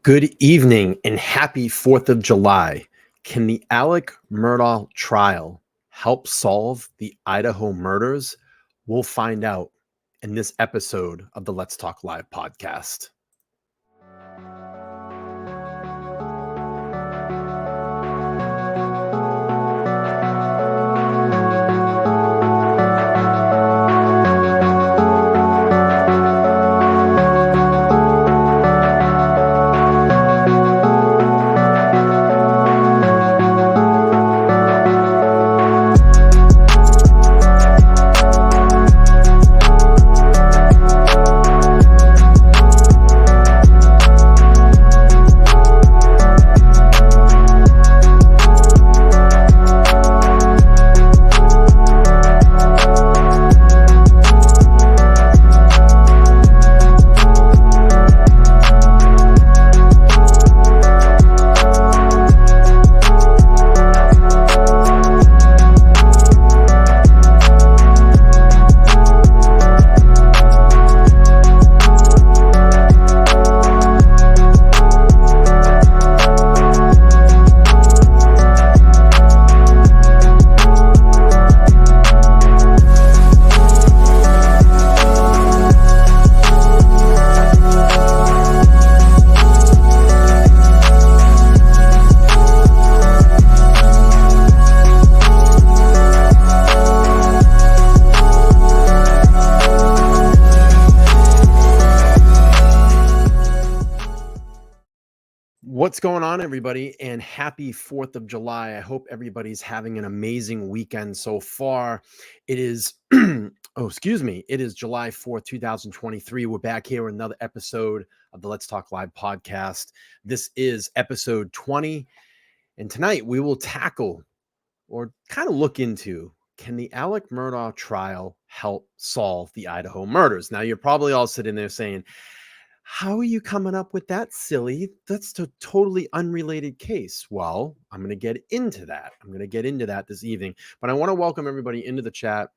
Good evening and happy 4th of July. Can the Alec Murdaugh trial help solve the Idaho murders? We'll find out in this episode of the Let's Talk Live podcast. What's going on, everybody, and happy 4th of July. I hope everybody's having an amazing weekend so far. It is, it is July 4th, 2023. We're back here with another episode of the Let's Talk Live podcast. This is episode 20, and tonight we will tackle or kind of look into, can the Alec Murdaugh trial help solve the Idaho murders? Now, you're probably all sitting there saying, how are you coming up with that, silly? That's a totally unrelated case. Well, I'm going to get into that. This evening. But I want to welcome everybody into the chat.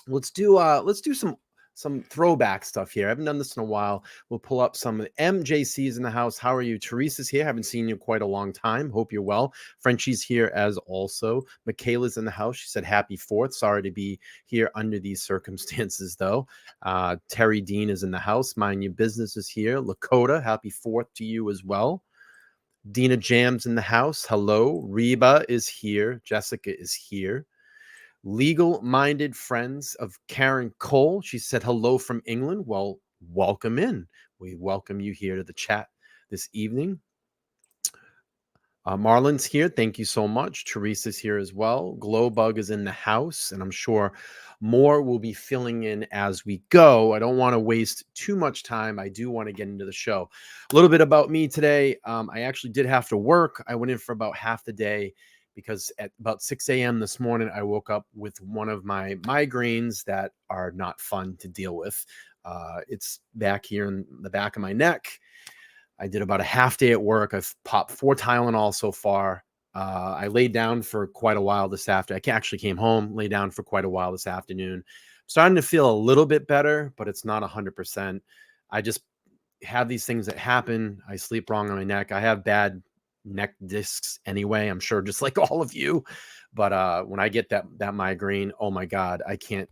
Let's do some throwback stuff here. I haven't done this in a while. We'll pull up some MJC's in the house. How are you? Teresa's here. Haven't seen you quite a long time. Hope you're well. Frenchie's here as also. Michaela's in the house. She said happy 4th. Sorry to be here under these circumstances, though. Terry Dean is in the house. Mind Your Business is here. Lakota, happy 4th to you as well. Dina Jam's in the house. Hello. Reba is here. Jessica is here. Legal-minded friends of Karen Cole. She said hello from England. Well, welcome in. We welcome you here to the chat this evening. Marlon's here. Thank you so much. Teresa's here as well. Glowbug is in the house, and I'm sure more will be filling in as we go. I don't want to waste too much time. I do want to get into the show. A little bit about me today. I actually did have to work. I went in for about half the day, because at about 6 a.m. this morning, I woke up with one of my migraines that are not fun to deal with. It's back here in the back of my neck. I did about a half day at work. I've popped 4 Tylenol so far. I laid down for quite a while this afternoon. I actually came home, lay down for quite a while this afternoon. I'm starting to feel a little bit better, but it's not 100%. I just have these things that happen. I sleep wrong on my neck. I have bad neck discs anyway, I'm sure, just like all of you. But when I get that migraine, oh my God, I can't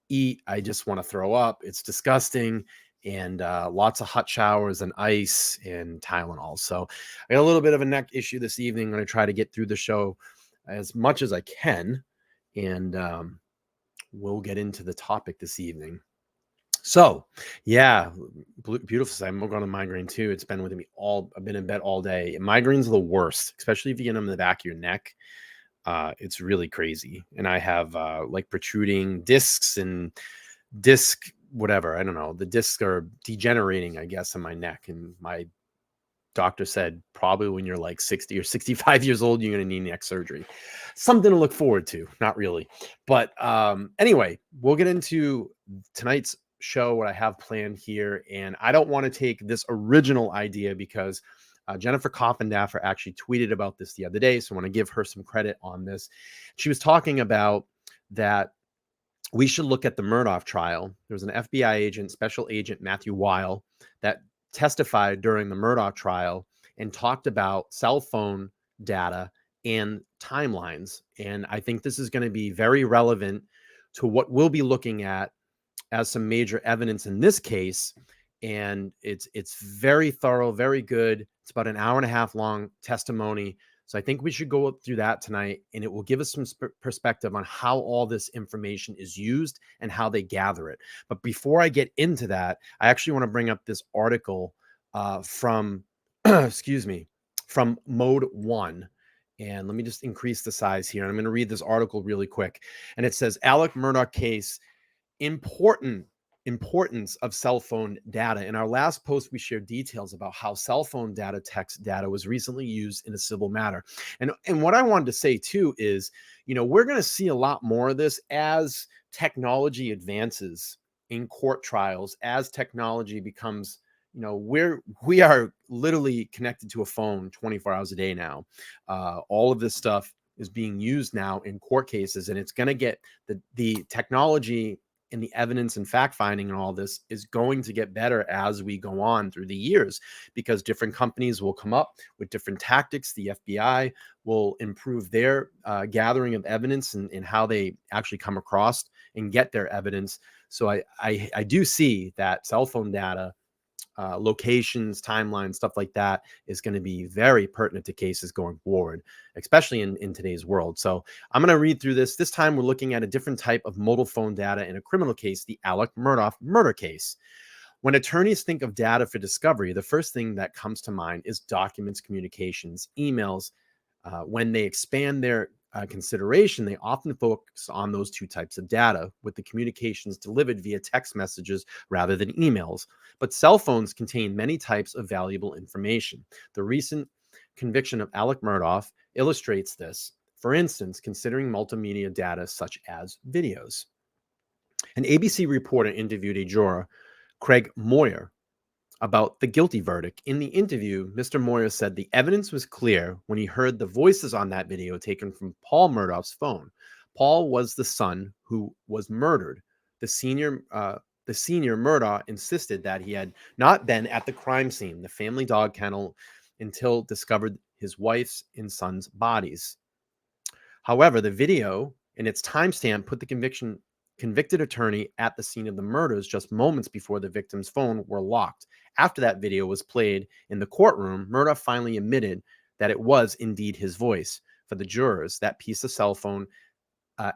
eat. I just want to throw up. It's disgusting. And lots of hot showers and ice and Tylenol. So I got a little bit of a neck issue this evening. I'm going to try to get through the show as much as I can. And we'll get into the topic this evening. So, yeah, beautiful. I'm going to migraine too. It's been with me I've been in bed all day. Migraines are the worst, especially if you get them in the back of your neck. It's really crazy. And I have like protruding discs and whatever. I don't know. The discs are degenerating, I guess, in my neck. And my doctor said probably when you're like 60 or 65 years old, you're going to need neck surgery. Something to look forward to. Not really. But anyway, we'll get into tonight's show, what I have planned here. And I don't want to take this original idea because Jennifer Coffindaffer actually tweeted about this the other day. So I want to give her some credit on this. She was talking about that we should look at the Murdaugh trial. There was an FBI agent, Special Agent Matthew Weil, that testified during the Murdaugh trial. and talked about cell phone data and timelines. And I think this is going to be very relevant to what we'll be looking at as some major evidence in this case. And it's very thorough, very good. It's about an hour and a half long testimony. So I think we should go through that tonight, and it will give us some perspective on how all this information is used and how they gather it. But before I get into that, I actually want to bring up this article from, excuse me, from Mode One. And let me just increase the size here. I'm going to read this article really quick. And it says, Alec Murdaugh case, importance of cell phone data. In our last post, we shared details about how cell phone data, text data, was recently used in a civil matter. And what I wanted to say too is, we're going to see a lot more of this as technology advances in court trials, as technology becomes, we are literally connected to a phone 24 hours a day now. All of this stuff is being used now in court cases, and it's going to get the technology and the evidence and fact finding and all this is going to get better as we go on through the years, because different companies will come up with different tactics. The FBI will improve their gathering of evidence and how they actually come across and get their evidence. So I do see that cell phone data, locations, timelines, stuff like that is going to be very pertinent to cases going forward, especially in today's world. So I'm going to read through this. This time we're looking at a different type of mobile phone data in a criminal case, the Alec Murdaugh murder case. When attorneys think of data for discovery, the first thing that comes to mind is documents, communications, emails. When they expand their consideration, they often focus on those two types of data, with the communications delivered via text messages rather than emails. But cell phones contain many types of valuable information. The recent conviction of Alec Murdaugh illustrates this. For instance, considering multimedia data such as videos. An ABC reporter interviewed a juror, Craig Moyer, about the guilty verdict. In the interview, Mr. Moyer said the evidence was clear when he heard the voices on that video taken from Paul Murdaugh's phone. Paul was the son who was murdered. The senior Murdaugh insisted that he had not been at the crime scene, the family dog kennel, until discovered his wife's and son's bodies. However, the video and its timestamp put the convicted attorney at the scene of the murders just moments before the victim's phone were locked. After that video was played in the courtroom, Murdaugh finally admitted that it was indeed his voice. For the jurors, that piece of cell phone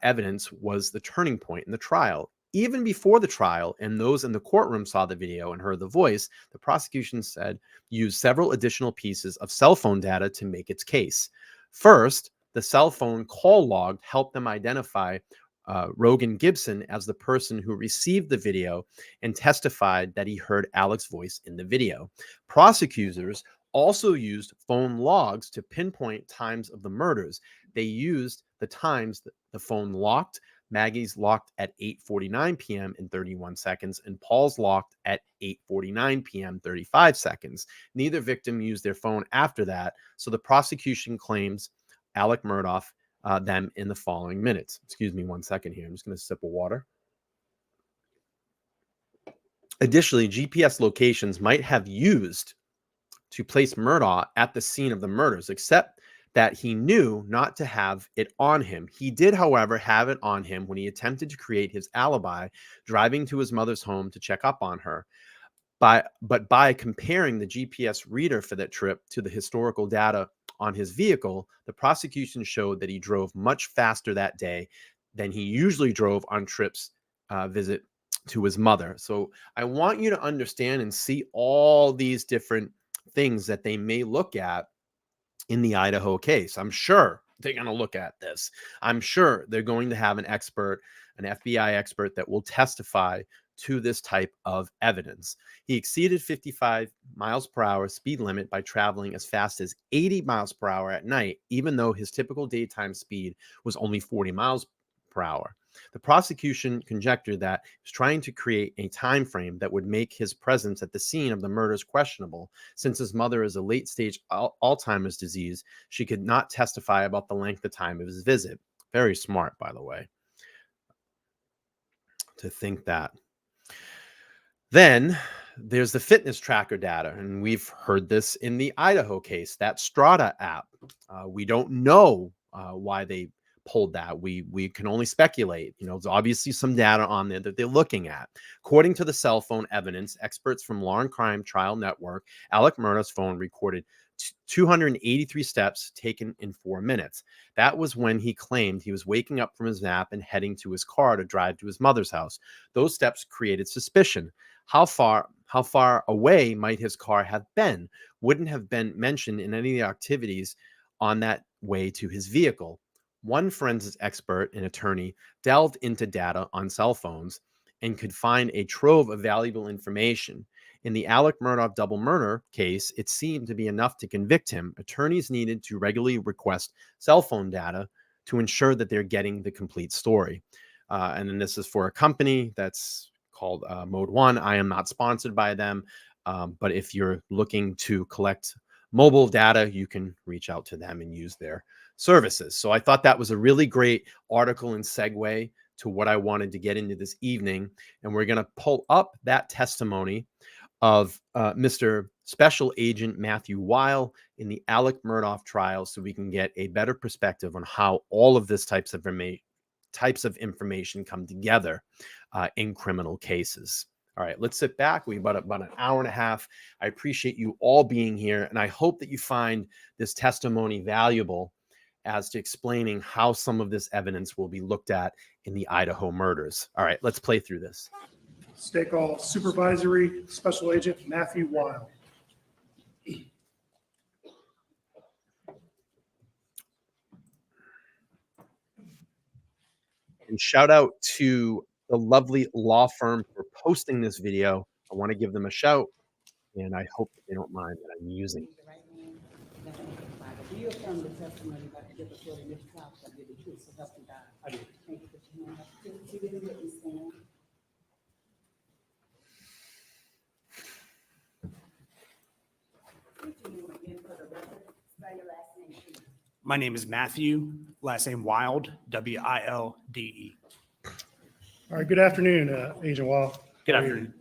evidence was the turning point in the trial. Even before the trial, and those in the courtroom saw the video and heard the voice, the prosecution said used several additional pieces of cell phone data to make its case. First, the cell phone call log helped them identify Rogan Gibson as the person who received the video and testified that he heard Alec's voice in the video. Prosecutors also used phone logs to pinpoint times of the murders. They used the times that the phone locked. Maggie's locked at 8:49 p.m. and 31 seconds, and Paul's locked at 8:49 p.m. 35 seconds. Neither victim used their phone after that, so the prosecution claims Alec Murdaugh them in the following minutes. Excuse me 1 second here. I'm just going to sip of water. Additionally, GPS locations might have used to place Murdaugh at the scene of the murders, except that he knew not to have it on him. He did, however, have it on him when he attempted to create his alibi, driving to his mother's home to check up on her. But by comparing the GPS reader for that trip to the historical data on his vehicle, the prosecution showed that he drove much faster that day than he usually drove on trips visit to his mother. So I want you to understand and see all these different things that they may look at in the Idaho case. I'm sure they're going to look at this. I'm sure they're going to have an expert, an FBI expert that will testify to this type of evidence. He exceeded 55 miles per hour speed limit by traveling as fast as 80 miles per hour at night, even though his typical daytime speed was only 40 miles per hour. The prosecution conjectured that he was trying to create a time frame that would make his presence at the scene of the murders questionable. Since his mother is a late-stage Alzheimer's disease, she could not testify about the length of time of his visit. Very smart, by the way, to think that. Then there's the fitness tracker data, and we've heard this in the Idaho case, that Strata app. We don't know why they pulled that. We can only speculate. There's obviously some data on there that they're looking at. According to the cell phone evidence, experts from Law and Crime Trial Network, Alec Murdaugh's phone recorded 283 steps taken in 4 minutes. That was when he claimed he was waking up from his nap and heading to his car to drive to his mother's house. Those steps created suspicion. How far away might his car have been? Wouldn't have been mentioned in any of the activities on that way to his vehicle. One forensics expert and attorney delved into data on cell phones and could find a trove of valuable information. In the Alec Murdaugh double murder case, it seemed to be enough to convict him. Attorneys needed to regularly request cell phone data to ensure that they're getting the complete story. And then this is for a company that's called Mode One. I am not sponsored by them, but if you're looking to collect mobile data, you can reach out to them and use their services. So I thought that was a really great article and segue to what I wanted to get into this evening. And we're going to pull up that testimony of Mr. Special Agent Matthew Weil in the Alec Murdaugh trial, so we can get a better perspective on how all of this types of information come together in criminal cases. All right, let's sit back. We've about an hour and a half. I appreciate you all being here, and I hope that you find this testimony valuable as to explaining how some of this evidence will be looked at in the Idaho murders. All right, let's play through this. State Call Supervisory Special Agent Matthew Weil. And shout out to the lovely law firm for posting this video. I want to give them a shout, and I hope that they don't mind that I'm using it. You affirm the testimony about the difference in this trial, so I did the truth, so help me God. I do. Thank you for your hand up. You didn't let me stand. My name is Matthew, last name Wild, W-I-L-D-E. All right, good afternoon, Agent Weil. Good afternoon.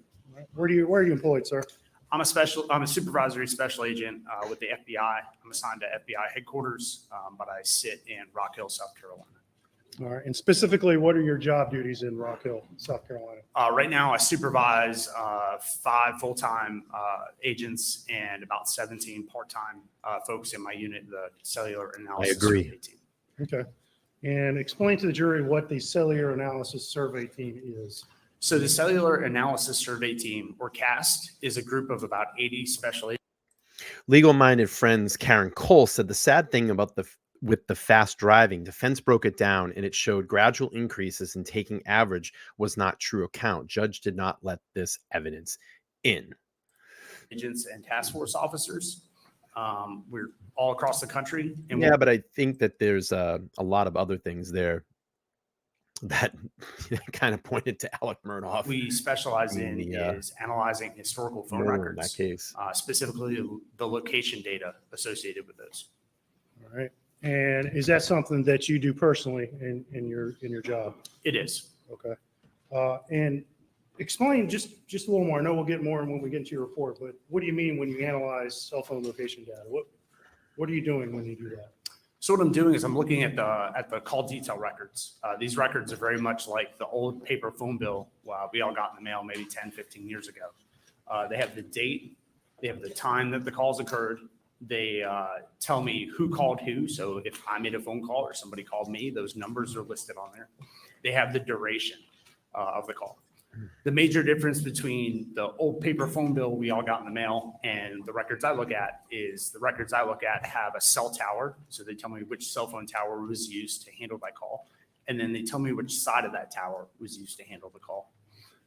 Where are you employed, sir? I'm a supervisory special agent with the FBI. I'm assigned to FBI headquarters, but I sit in Rock Hill, South Carolina. All right, and specifically, what are your job duties in Rock Hill, South Carolina? Right now, I supervise 5 full-time agents and about 17 part-time folks in my unit, the cellular analysis survey team. Okay, and explain to the jury what the cellular analysis survey team is. So the cellular analysis survey team, or CAST, is a group of about 80 special agents. Legal-minded friends Karen Cole said the sad thing about with the fast driving, defense broke it down and it showed gradual increases in taking average was not true account. Judge did not let this evidence in. Agents and task force officers. We're all across the country. And yeah, but I think that there's a lot of other things there that kind of pointed to Alec Murdaugh. We specialize in is analyzing historical phone records. In that case. Specifically the location data associated with those. All right. And is that something that you do personally in your job? It is. Okay. And explain just a little more. I know we'll get more when we get into your report, but what do you mean when you analyze cell phone location data? What are you doing when you do that? So what I'm doing is I'm looking at the call detail records. These records are very much like the old paper phone bill we all got in the mail maybe 10, 15 years ago. They have the date, they have the time that the calls occurred. They tell me who called who. So if I made a phone call or somebody called me, those numbers are listed on there. They have the duration of the call. The major difference between the old paper phone bill we all got in the mail and the records I look at is the records I look at have a cell tower. So they tell me which cell phone tower was used to handle that call. And then they tell me which side of that tower was used to handle the call.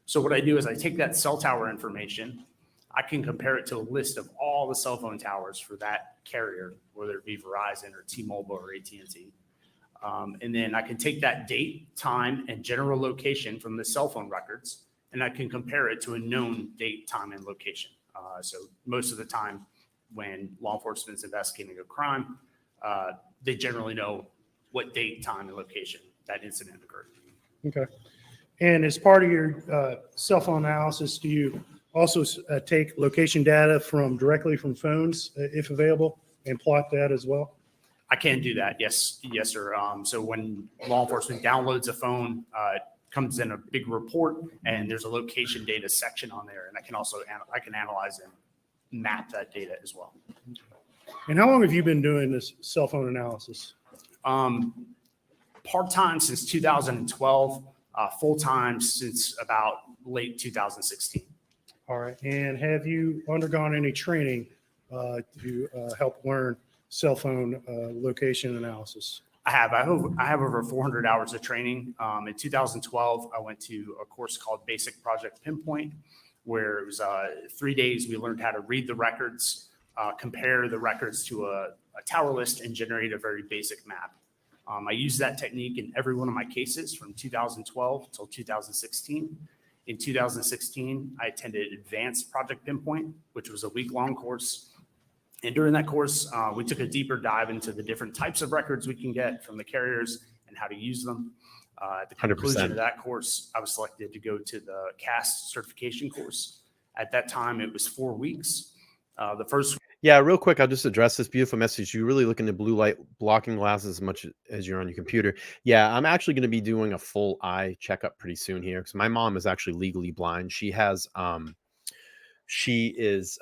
So what I do is I take that cell tower information, I can compare it to a list of all the cell phone towers for that carrier, whether it be Verizon or T-Mobile or AT&T. And then I can take that date, time, and general location from the cell phone records, and I can compare it to a known date, time, and location. So most of the time when law enforcement is investigating a crime, they generally know what date, time, and location that incident occurred. Okay. And as part of your cell phone analysis, do you also take location data directly from phones, if available, and plot that as well? I can do that. Yes, yes, sir. So when law enforcement downloads a phone, it comes in a big report, and there's a location data section on there, and I can also I can analyze and map that data as well. And how long have you been doing this cell phone analysis? Part-time since 2012, full-time since about late 2016. All right. And have you undergone any training to help learn cell phone location analysis? I have over 400 hours of training. In 2012, I went to a course called Basic Project Pinpoint, where it was 3 days. We learned how to read the records, compare the records to a tower list, and generate a very basic map. I used that technique in every one of my cases from 2012 until 2016. In 2016, I attended Advanced Project Pinpoint, which was a week-long course. And during that course, we took a deeper dive into the different types of records we can get from the carriers and how to use them. At the conclusion 100%. of that course, I was selected to go to the CAST certification course. At that time, it was 4 weeks. The first Yeah, real quick, I'll just address this beautiful message. You really look into blue light blocking glasses as much as you're on your computer. Yeah, I'm actually going to be doing a full eye checkup pretty soon here because my mom is actually legally blind. She has she is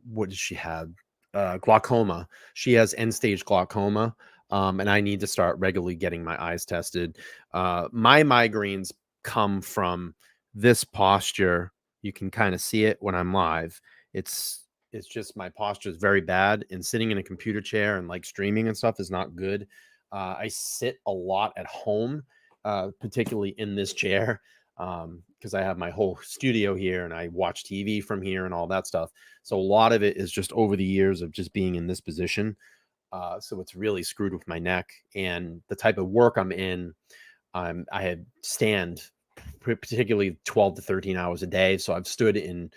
what does she have? Glaucoma. She has end stage glaucoma. And I need to start regularly getting my eyes tested. My migraines come from this posture. You can kind of see it when I'm live. It's just my posture is very bad, and sitting in a computer chair and like streaming and stuff is not good. I sit a lot at home, particularly in this chair, because I have my whole studio here and I watch TV from here and all that stuff. So a lot of it is just over the years of just being in this position. So it's really screwed with my neck and the type of work I'm in. I had stand particularly 12 to 13 hours a day. So I've stood in,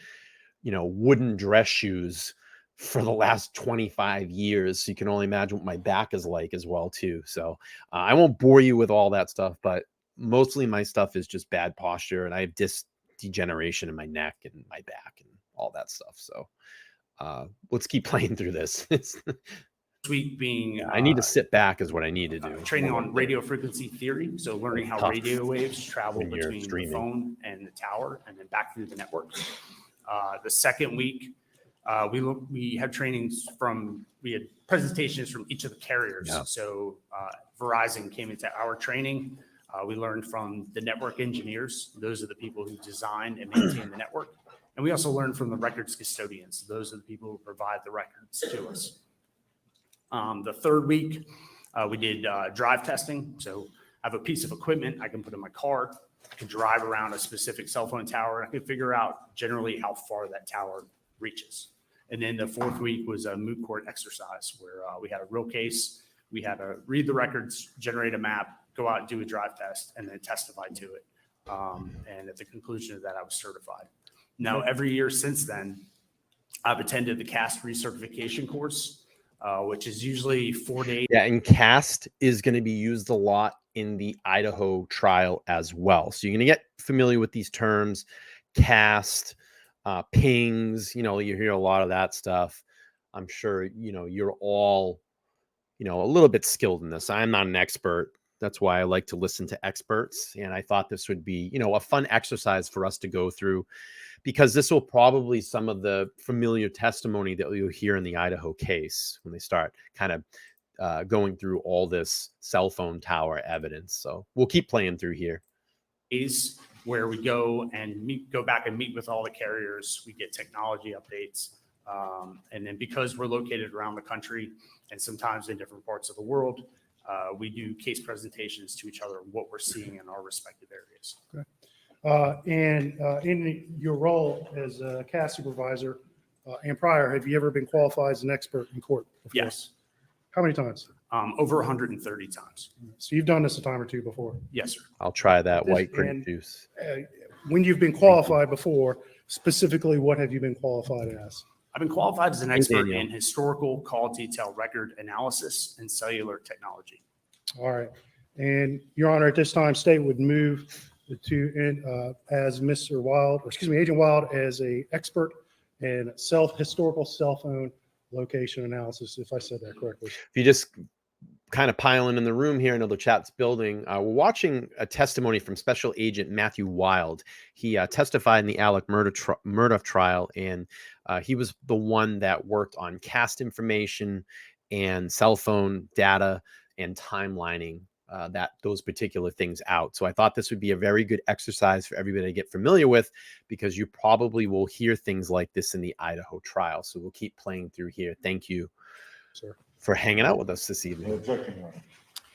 wooden dress shoes for the last 25 years. So you can only imagine what my back is like as well, too. So I won't bore you with all that stuff, but mostly my stuff is just bad posture, and I have disc degeneration in my neck and my back and all that stuff. So let's keep playing through this. week being I need to sit back is what I need to do. training on radio frequency theory. So learning how Tough radio waves travel when you're between the streaming. phone and the tower and then back through the network. The second week, we had trainings we had presentations from each of the carriers. Yeah. So Verizon came into our training. We learned from the network engineers. Those are the people who design and maintain the network. And we also learned from the records custodians. Those are the people who provide the records to us. The third week, we did drive testing. So I have a piece of equipment I can put in my car. I can drive around a specific cell phone tower. And I can figure out generally how far that tower reaches. And then the fourth week was a moot court exercise where we had a real case. We had to read the records, generate a map, go out and do a drive test, and then testify to it. And at the conclusion of that, I was certified. Now, every year since then, I've attended the CAST recertification course, which is usually 4 days. Yeah, and CAST is going to be used a lot in the Idaho trial as well. So you're going to get familiar with these terms, CAST, pings, you hear a lot of that stuff. I'm sure, you're all, a little bit skilled in this. I'm not an expert. That's why I like to listen to experts. And I thought this would be, a fun exercise for us to go through, because this will probably some of the familiar testimony that you'll hear in the Idaho case when they start kind of going through all this cell phone tower evidence. So we'll keep playing through here. Where we go back and meet with all the carriers. We get technology updates. And then because we're located around the country and sometimes in different parts of the world, we do case presentations to each other, what we're seeing in our respective areas. Okay. And in your role as a CAST supervisor and prior, have you ever been qualified as an expert in court before? Yes. How many times? Over 130 times. So you've done this a time or two before. Yes, sir. I'll try that This- white grape and- juice. When you've been qualified before, specifically, what have you been qualified as? I've been qualified as an expert Daniel. in historical call detail record analysis and cellular technology. All right. And Your Honor, at this time, state would move as Mr. Wild, or excuse me, Agent Wild, as a expert in historical cell phone location analysis, if I said that correctly. If you just kind of piling in the room here, I know the chat's building. We're watching a testimony from Special Agent Matthew Wild. He testified in the Alec Murdaugh trial, and he was the one that worked on cast information and cell phone data and timelining those particular things out. So I thought this would be a very good exercise for everybody to get familiar with, because you probably will hear things like this in the Idaho trial. So we'll keep playing through here. Thank you, Sir. for hanging out with us this evening.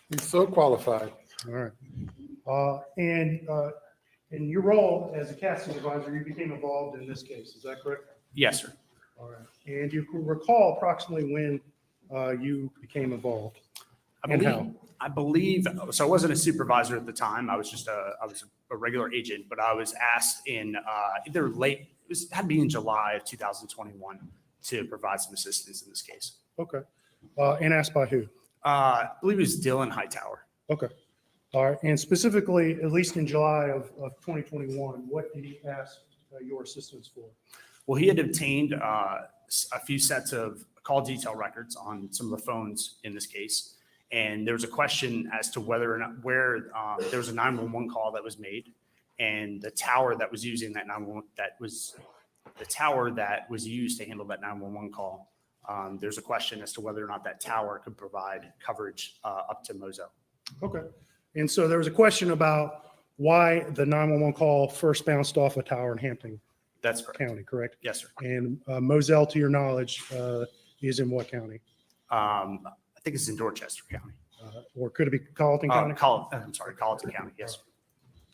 He's so qualified. All right. And in your role as a cast supervisor, you became involved in this case. Is that correct? Yes, sir. All right. And you can recall approximately when you became involved? And how? I believe, so I wasn't a supervisor at the time. I was just a regular agent, but I was asked in either had to be in July of 2021 to provide some assistance in this case. Okay. And asked by who? I believe it was Dylan Hightower. Okay. All right. And specifically, at least in July of 2021, what did he ask your assistance for? Well, he had obtained a few sets of call detail records on some of the phones in this case. And there was a question as to whether or not where there was a 911 call that was made, and the tower that was using that 911, that was the tower that was used to handle that 911 call. There's a question as to whether or not that tower could provide coverage up to Murdaugh. Okay. And so there was a question about why the 911 call first bounced off a tower in Hampton That's correct. County, correct? Yes, sir. And Moselle, to your knowledge, is in what county? I think it's in Dorchester County. Or could it be Colleton County? Colleton County. Yes.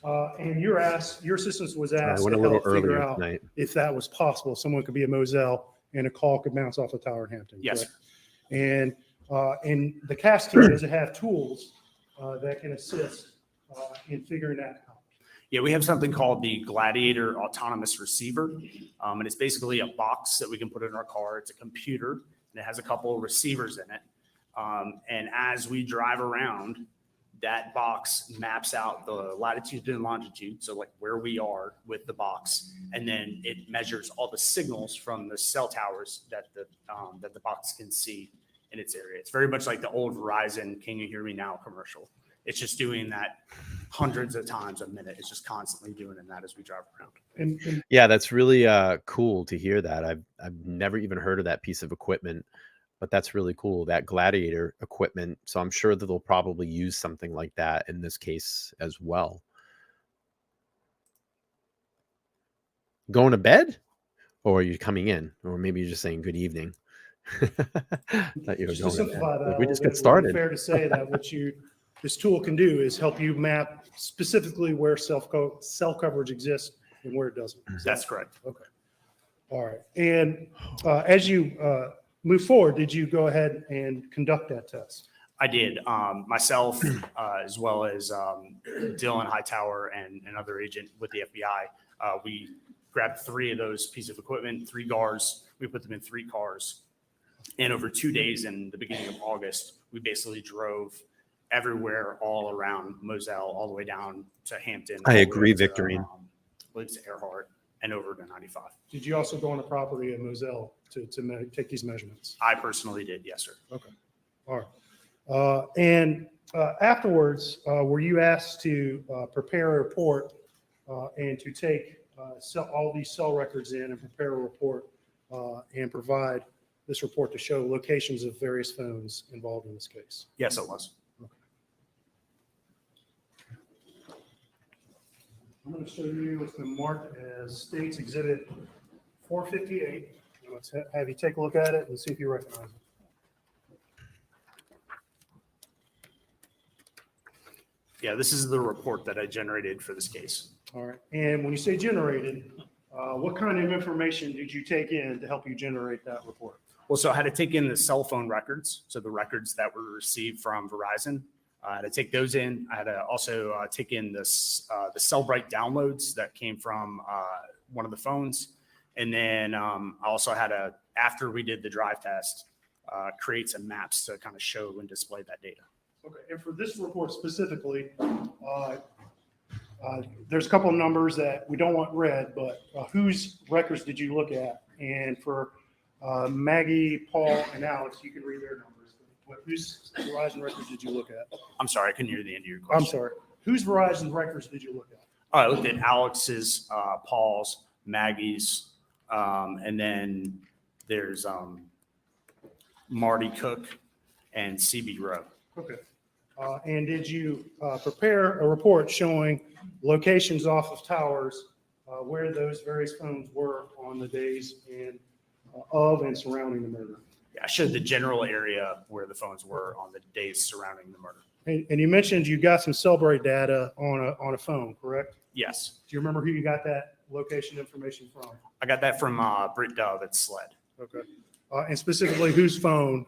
And your assistance was I asked went to a little help figure earlier out tonight. if that was possible. Someone could be a Moselle and a call could bounce off a tower in Hampton. Yes, correct? And the CAS team, does it have tools that can assist in figuring that out? Yeah, we have something called the Gladiator Autonomous Receiver. And it's basically a box that we can put in our car. It's a computer, and it has a couple of receivers in it. And as we drive around, that box maps out the latitude and longitude, so like where we are with the box, and then it measures all the signals from the cell towers that the box can see in its area. It's very much like the old Verizon "Can You Hear Me Now" commercial. It's just doing that hundreds of times a minute. It's just constantly doing that as we drive around. And Yeah, that's really cool to hear that. I've never even heard of that piece of equipment, but that's really cool, that Gladiator equipment. So I'm sure that they'll probably use something like that in this case as well. Going to bed? Or are you coming in? Or maybe you're just saying good evening. Thought you were just to going to bed. simplify that, Like, a we little just bit, get started. would it be fair to say that what this tool can do is help you map specifically where cell coverage exists and where it doesn't. That's correct. Okay. All right. And as you move forward, did you go ahead and conduct that test? I did. Myself, as well as Dylan Hightower and another agent with the FBI, we grabbed 3 of those pieces of equipment, 3 GARs. We put them in 3 cars. And over 2 days in the beginning of August, we basically drove everywhere all around Moselle, all the way down to Hampton. I all the agree, way to, Victorine. I believe it's Earhart and over to 95. Did you also go on the property in Moselle to take these measurements? I personally did, yes, sir. Okay. All right. And afterwards, were you asked to prepare a report and to take all these cell records in and prepare a report and provide this report to show locations of various phones involved in this case? Yes, it was. I'm going to show you what's been marked as States Exhibit 458. Let's have you take a look at it and see if you recognize it. Yeah, this is the report that I generated for this case. All right. And when you say generated, what kind of information did you take in to help you generate that report? Well, so I had to take in the cell phone records, so the records that were received from Verizon. I had to take those in. I had to also take in the Cellbrite downloads that came from one of the phones. And then I also had to, after we did the drive test, create some maps to kind of show and display that data. Okay. And for this report specifically, There's a couple of numbers that we don't want read, but whose records did you look at? And for Maggie, Paul, and Alex, you can read their numbers. But whose Verizon records did you look at? I'm sorry, I couldn't hear the end of your question. I'm sorry. Whose Verizon records did you look at? I looked at Alex's, Paul's, Maggie's, and then there's Marty Cook and CB Rowe. Okay. And did you prepare a report showing locations off of towers where those various phones were on the days of and surrounding the murder? Yeah, I showed the general area where the phones were on the days surrounding the murder. And you mentioned you got some Cellbrite data on a phone, correct? Yes, Do you remember who you got that location information from? I got that from Murdaugh at SLED. Okay. And specifically, whose phone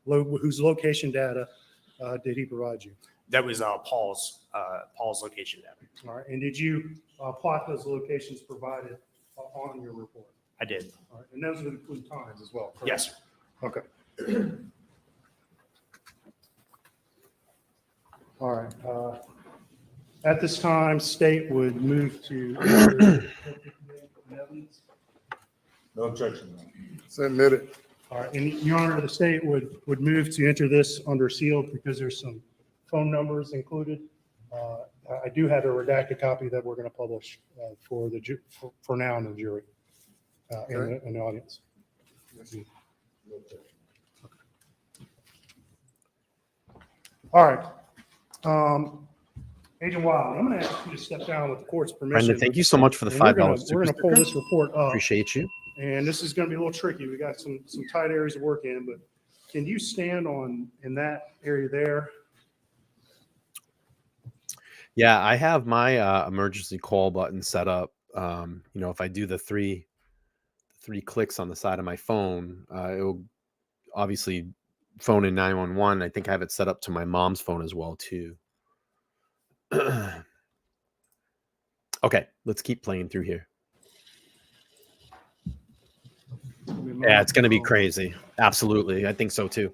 whose location data did he provide you? That was Paul's location data. All right. And did you plot those locations provided on your report? I did. All right. And those would include times as well, correct? Yes. Okay. All right. At this time, state would move to. No objection. Submitted. All right, and Your Honor, the state would move to enter this under seal because there's some phone numbers included. I do have a redacted copy that we're going to publish for now in the jury, in the audience. All right. Agent Wild, I'm going to ask you to step down with the court's permission. Brendan, thank you so much for the And we're gonna- $5 We're going to pull this report up. Appreciate you. And this is going to be a little tricky. We got some tight areas to work in, but can you stand in that area there? Yeah, I have my emergency call button set up. If I do the three clicks on the side of my phone, it will obviously phone in 911. I think I have it set up to my mom's phone as well too. Okay, let's keep playing through here. Yeah, it's going to be crazy. Absolutely. I think so too.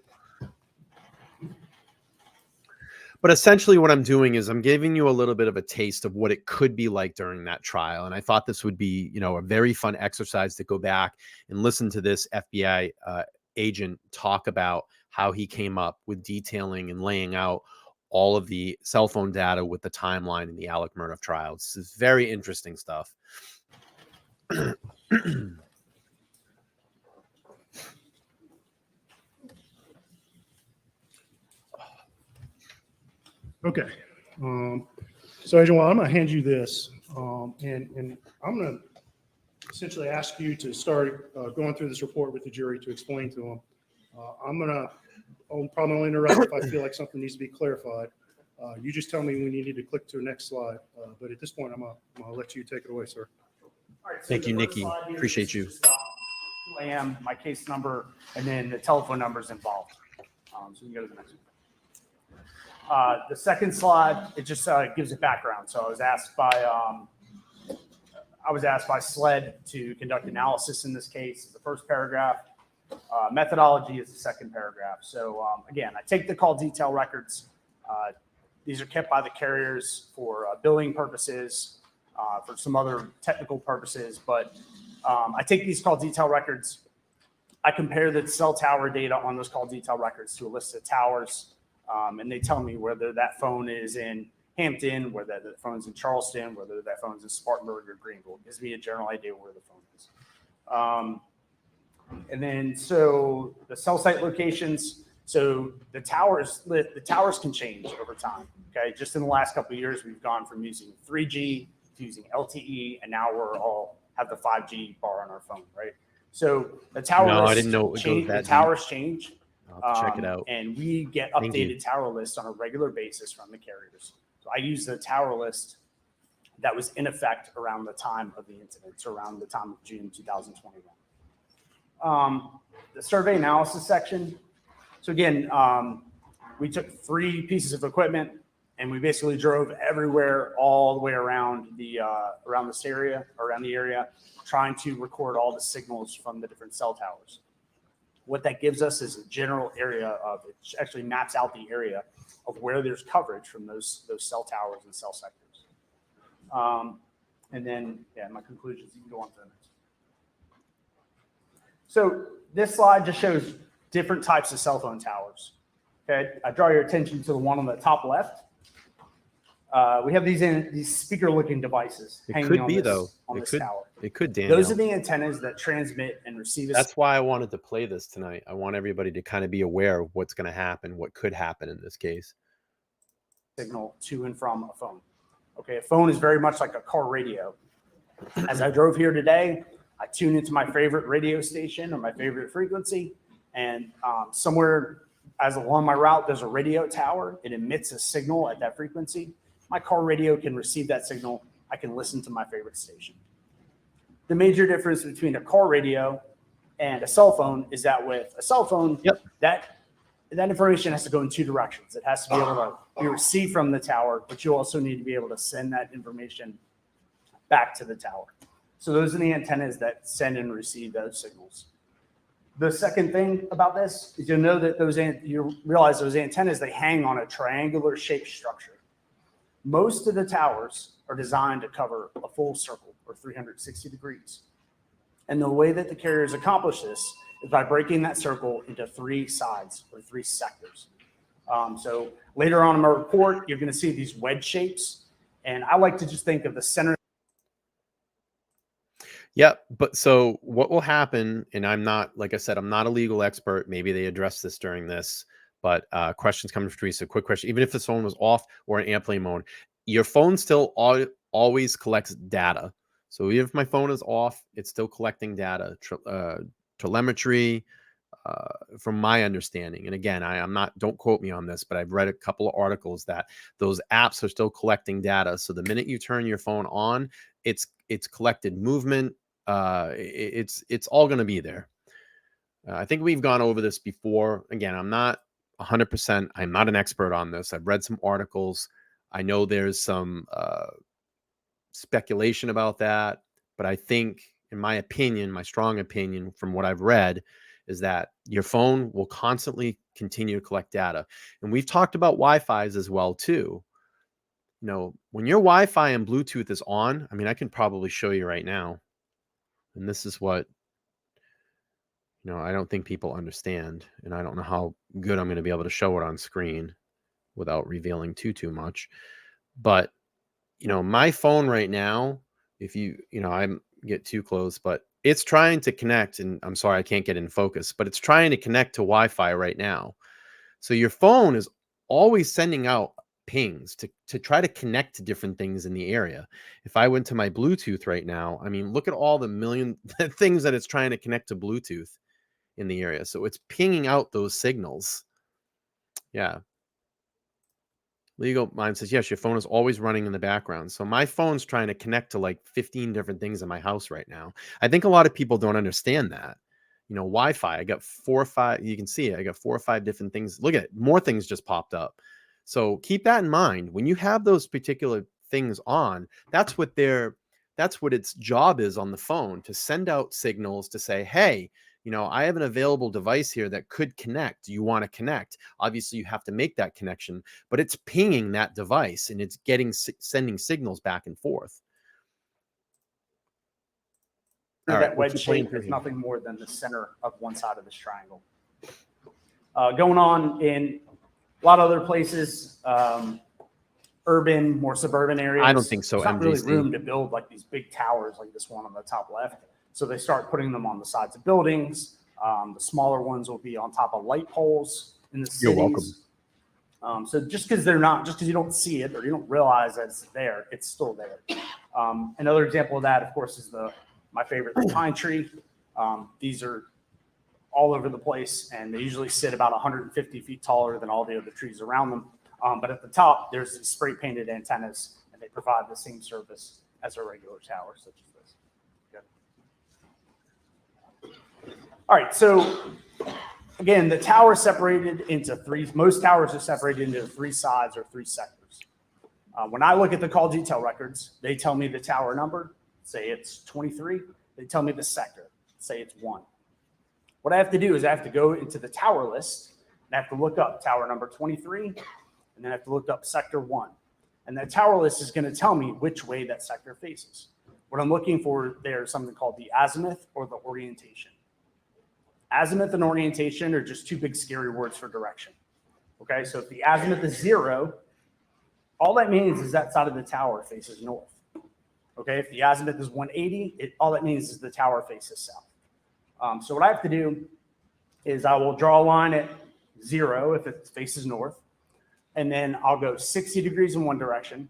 But essentially what I'm doing is I'm giving you a little bit of a taste of what it could be like during that trial. And I thought this would be, a very fun exercise to go back and listen to this FBI agent talk about how he came up with detailing and laying out all of the cell phone data with the timeline in the Alec Murdaugh trial. This is very interesting stuff. Okay. So Agent Wild, I'm going to hand you this, and I'm going to essentially ask you to start going through this report with the jury to explain to them. I'll probably interrupt if I feel like something needs to be clarified. You just tell me when you need to click to the next slide. But at this point, I'm going to let you take it away, sir. All right, so Thank the you, first Nikki. slide here Appreciate is you. just, who I am, my case number, and then the telephone numbers involved. So we can go to the next one. The second slide, it just gives a background. So I was asked by SLED to conduct analysis in this case. The first paragraph. Methodology is the second paragraph. So again, I take the call detail records. These are kept by the carriers for billing purposes, for some other technical purposes. But I take these call detail records. I compare the cell tower data on those call detail records to a list of towers. And they tell me whether that phone is in Hampton, whether that phone's in Charleston, whether that phone's in Spartanburg or Greenville. It gives me a general idea where the phone is. And then, so the cell site locations, so the towers can change over time. Okay. Just in the last couple of years, we've gone from using 3G to using LTE, and now we're all have the 5G bar on our phone, right? So the tower No, I list didn't know it would go change, that the towers change. I'll have to check it out. And we get Thank you. updated tower lists on a regular basis from the carriers. So I use the tower list that was in effect around the time of the incident, so around the time of June 2021. The survey analysis section. So again, we took 3 pieces of equipment and we basically drove everywhere, all the way around around the area, trying to record all the signals from the different cell towers. What that gives us is a general area of, it actually maps out the area of where there's coverage from those cell towers and cell sectors. And then, yeah, my conclusions, you can go on to the next. So this slide just shows different types of cell phone towers. Okay, I draw your attention to the one on the top left. We have these speaker-looking devices It hanging could on be, this, though. on It this could. tower. It could, Daniel. Those are the antennas that transmit and receive. That's why I wanted to play this tonight. I want everybody to kind of be aware of what's going to happen, what could happen in this case. Signal to and from a phone. Okay, a phone is very much like a car radio. As I drove here today, I tuned into my favorite radio station or my favorite frequency, and somewhere as along my route, there's a radio tower. It emits a signal at that frequency. My car radio can receive that signal. I can listen to my favorite station. The major difference between a car radio and a cell phone is that with a cell phone, that information has to go in two directions. It has to be able to be received from the tower, but you also need to be able to send that information back to the tower. So those are the antennas that send and receive those signals. The second thing about this is you'll know that you realize those antennas, they hang on a triangular shaped structure. Most of the towers are designed to cover a full circle or 360 degrees. And the way that the carriers accomplish this is by breaking that circle into three sides or three sectors. So later on in my report, you're going to see these wedge shapes. And I like to just think of the center. Yep. But so what will happen, and I'm not, like I said, I'm not a legal expert. Maybe they addressed this during this, but questions coming from Teresa. Quick question. Even if the phone was off or in airplane mode, your phone still always collects data. So even if my phone is off, it's still collecting data, telemetry, from my understanding. And again, I'm not, don't quote me on this, but I've read a couple of articles that those apps are still collecting data. So the minute you turn your phone on, it's collected movement. It's all going to be there. I think we've gone over this before. Again, I'm not 100%. I'm not an expert on this. I've read some articles. I know there's some speculation about that, but I think, in my opinion, my strong opinion from what I've read, is that your phone will constantly continue to collect data. And we've talked about Wi-Fi's as well too. You know, when your Wi-Fi and Bluetooth is on, I mean, I can probably show you right now. And this is what, you know, I don't think people understand. And I don't know how good I'm going to be able to show it on screen without revealing too much. But, you know, my phone right now, if you know, I get too close, but it's trying to connect, and I'm sorry, I can't get in focus, but it's trying to connect to Wi-Fi right now. So your phone is always sending out pings to try to connect to different things in the area. If I went to my Bluetooth right now, I mean, look at all the million things that it's trying to connect to Bluetooth in the area. So it's pinging out those signals. Yeah. Legal Mind says, yes, your phone is always running in the background. So my phone's trying to connect to like 15 different things in my house right now. I think a lot of people don't understand that. You know, Wi-Fi, I got 4 or 5, you can see it. I got 4 or 5 different things. Look at it. More things just popped up. So keep that in mind. When you have those particular things on, that's what its job is on the phone, to send out signals to say, hey, you know, I have an available device here that could connect. Do you want to connect? Obviously, you have to make that connection, but it's pinging that device and it's sending signals back and forth. That wedge shape is nothing more than the center of one side of this triangle. Going on in a lot of other places, urban, more suburban areas. I don't think so. There's not really room to build like these big towers like this one on the top left. So they start putting them on the sides of buildings. The smaller ones will be on top of light poles in the cities. You're welcome. So just because you don't see it or you don't realize that it's there, it's still there. Another example of that, of course, is my favorite, the pine tree. These are all over the place, and they usually sit about 150 feet taller than all the other trees around them. But at the top, there's these spray painted antennas, and they provide the same service as a regular tower, such as this. Good. All right, so again, the tower is separated into three. Most towers are separated into 3 sides or 3 sectors. When I look at the call detail records, they tell me the tower number, say it's 23. They tell me the sector, say it's 1. What I have to do is I have to go into the tower list, and I have to look up tower number 23, and then I have to look up sector 1. And that tower list is going to tell me which way that sector faces. What I'm looking for there is something called the azimuth or the orientation. Azimuth and orientation are just two big scary words for direction. Okay, so if the azimuth is 0, all that means is that side of the tower faces north. Okay, if the azimuth is 180, all that means is the tower faces south. So what I have to do is I will draw a line at 0 if it faces north, and then I'll go 60 degrees in one direction,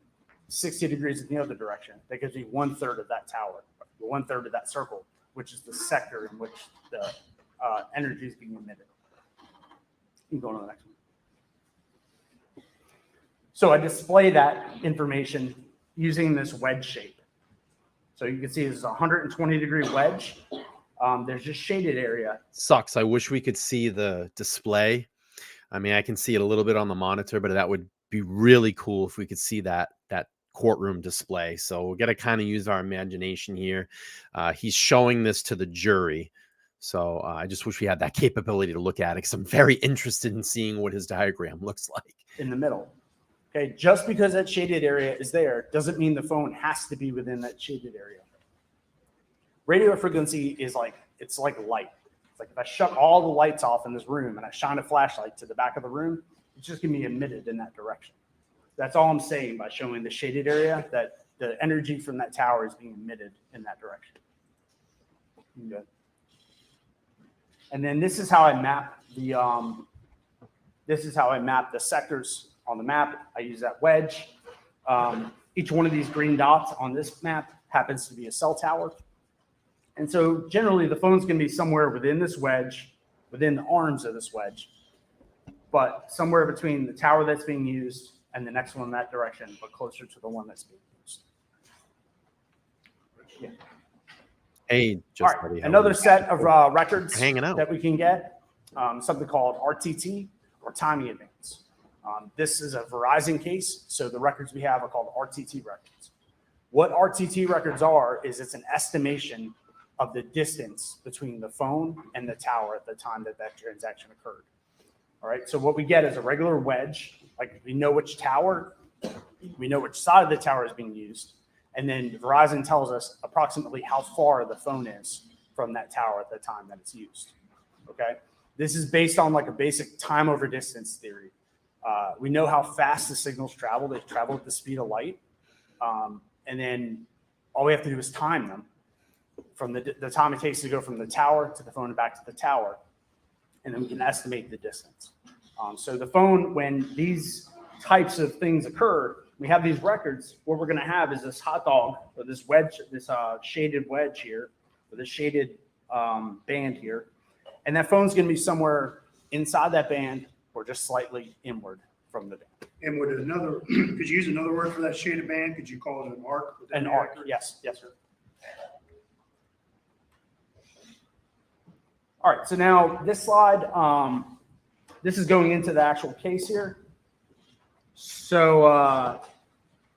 60 degrees in the other direction. That gives me 1/3 of that tower, 1/3 of that circle, which is the sector in which the energy is being emitted. You can go on to the next one. So I display that information using this wedge shape. So you can see this is a 120-degree wedge. There's just shaded area. Sucks. I wish we could see the display. I mean, I can see it a little bit on the monitor, but that would be really cool if we could see that courtroom display. So we're going to kind of use our imagination here. He's showing this to the jury. So I just wish we had that capability to look at it because I'm very interested in seeing what his diagram looks like. In the middle. Okay, just because that shaded area is there doesn't mean the phone has to be within that shaded area. Radio frequency is like, it's like light. It's like if I shut all the lights off in this room and I shine a flashlight to the back of the room, it's just going to be emitted in that direction. That's all I'm saying by showing the shaded area, that the energy from that tower is being emitted in that direction. Good. And then this is how I map the sectors on the map. I use that wedge. Each one of these green dots on this map happens to be a cell tower. And so generally the phone's going to be somewhere within this wedge, within the arms of this wedge, but somewhere between the tower that's being used and the next one in that direction, but closer to the one that's being used. Yeah. Hey, All right, another set of records hanging out that we can get, something called RTT or timing advance. This is a Verizon case, so the records we have are called RTT records. What RTT records are is it's an estimation of the distance between the phone and the tower at the time that that transaction occurred. All right, so what we get is a regular wedge, like we know which tower, we know which side of the tower is being used, and then Verizon tells us approximately how far the phone is from that tower at the time that it's used. Okay, this is based on like a basic time over distance theory. We know how fast the signals travel. They travel at the speed of light. And then all we have to do is time them from the time it takes to go from the tower to the phone and back to the tower. And then we can estimate the distance. So the phone, when these types of things occur, we have these records. What we're going to have is this hot dog or this wedge, this shaded wedge here, or this shaded band here. And that phone's going to be somewhere inside that band or just slightly inward from the band. And would another, could you use another word for that shaded band? Could you call it an arc? An arc, yes, yes, sir. All right, so now this slide, this is going into the actual case here. So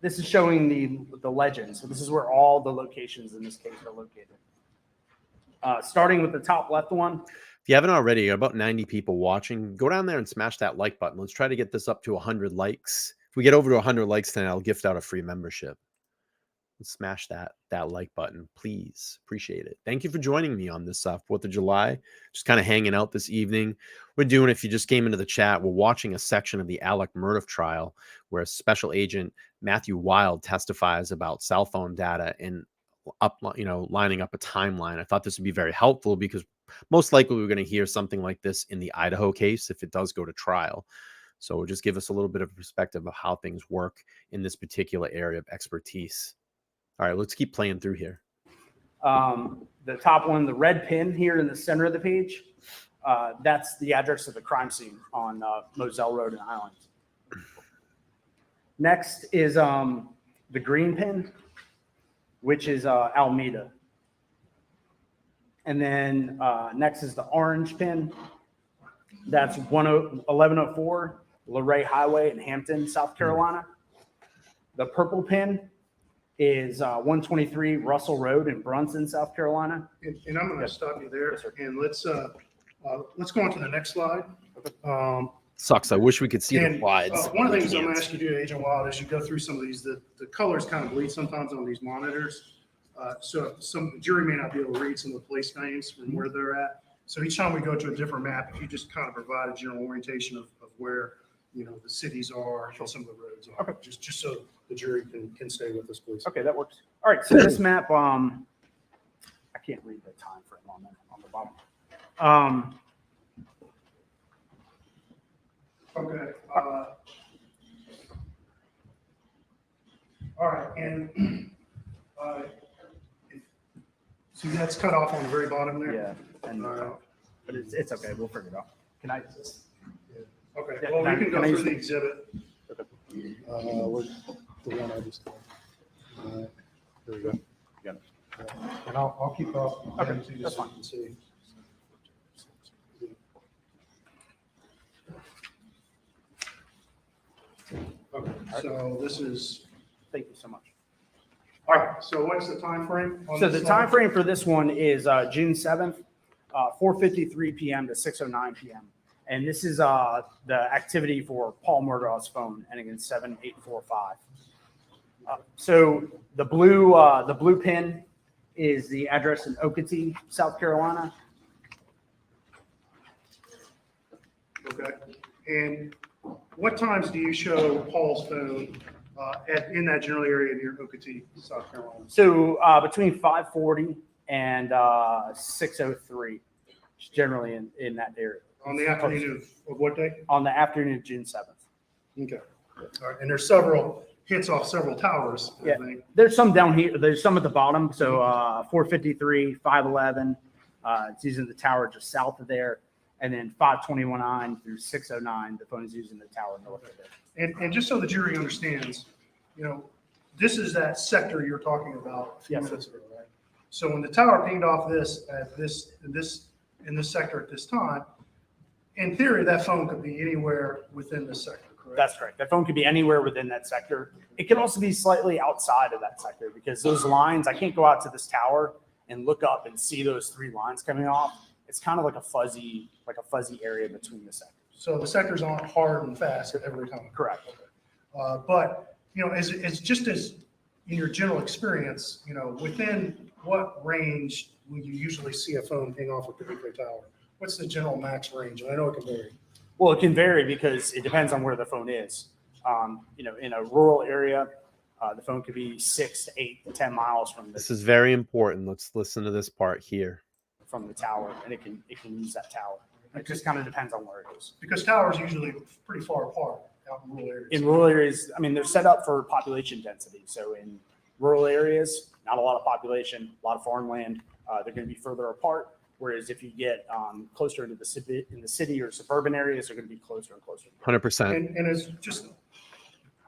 this is showing the legend. So this is where all the locations in this case are located. Starting with the top left one. If you haven't already, about 90 people watching, go down there and smash that like button. Let's try to get this up to 100 likes. If we get over to 100 likes, then I'll gift out a free membership. Let's smash that like button, please. Appreciate it. Thank you for joining me on this 4th of July. Just kind of hanging out this evening. We're doing, if you just came into the chat, we're watching a section of the Alec Murdaugh trial where Special Agent Matthew Wild testifies about cell phone data and lining up a timeline. I thought this would be very helpful because most likely we're going to hear something like this in the Idaho case if it does go to trial. So it'll just give us a little bit of perspective of how things work in this particular area of expertise. All right, let's keep playing through here. The top one, the red pin here in the center of the page, that's the address of the crime scene on Moselle Road in Island. Next is the green pin, which is Alameda. And then next is the orange pin. That's 1104 Luray Highway in Hampton, South Carolina. The purple pin is 123 Russell Road in Brunson, South Carolina. And I'm going to stop you there, Yes, sir. and let's go on to the next slide. Sucks. I wish we could see the And slides. one of the We things I'm can't. gonna ask you to do, Agent Wild, as you go through some of these, the colors kind of bleed sometimes on these monitors. So some the jury may not be able to read some of the place names from where they're at. So each time we go to a different map, if you just kind of provide a general orientation of where, the cities are, and some of the roads are, just so the jury can stay with us, please. Okay, that works. All right, so this map, I can't read the time frame on the bottom. Okay. All right, and so that's cut off on the very bottom there? Yeah, and, but it's okay, we'll figure it out. Can I? Okay, Yeah, well, we can can go I through use- the exhibit. Okay. Where's the one I just did? There we go. Got it. And I'll keep up. Okay, so you that's fine. can see. Okay, so this is, Thank you so much. all right, so what's the time frame? on So this the slide? time frame for this one is June 7th, 4:53 p.m. to 6:09 p.m. And this is the activity for Paul Murdaugh's phone, ending in 7845. So the blue pin is the address in Okatee, South Carolina. Okay, and what times do you show Paul's phone in that general area near Okatee, South Carolina? So between 5:40 and 6:03, generally in that area. On the afternoon of what day? On the afternoon of June 7th. Okay. All right, and there's several hits off several towers, I Yeah. think. There's some down here. There's some at the bottom. So 453, 511. It's using the tower just south of there. And then 521 through 609, the phone is using the tower north of there. And just so the jury understands, this is that sector you're talking about a few Yes. minutes ago, right? So when the tower pinged off this at in this sector at this time, in theory, that phone could be anywhere within this sector, correct? That's correct. That phone could be anywhere within that sector. It can also be slightly outside of that sector because those lines, I can't go out to this tower and look up and see those three lines coming off. It's kind of like a fuzzy area between the sectors. So the sectors aren't hard and fast every time. Correct. But, it's just as in your general experience, within what range will you usually see a phone ping off a particular tower? What's the general max range? And I know it can vary. Well, it can vary because it depends on where the phone is. In a rural area, the phone could be 6 to 8 to 10 miles This is very important. Let's listen to this part here. from the tower, and it can use that tower. It just kind of depends on where it is. Because towers usually pretty far apart out in rural areas. In rural areas, they're set up for population density. So in rural areas, not a lot of population, a lot of farmland, they're going to be further apart. Whereas if you get closer into the city or suburban areas, they're going to be closer and closer. 100%. And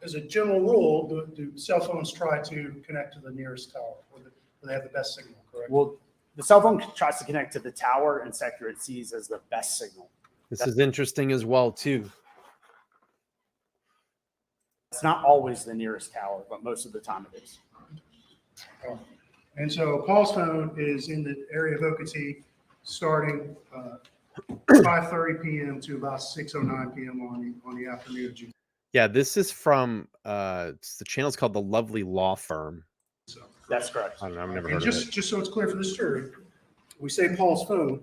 as a general rule, do cell phones try to connect to the nearest tower where they have the best signal, correct? Well, the cell phone tries to connect to the tower and sector it sees as the best signal. This is interesting as well, too. It's not always the nearest tower, but most of the time it is. And so Paul's phone is in the area of Okatee, starting 5:30 p.m. to about 6:09 p.m. on the afternoon of June. Yeah, this is from the channel's called The Lovely Law Firm. So, That's correct. I don't know, I've never and heard of it. just so it's clear for this jury, we say Paul's phone.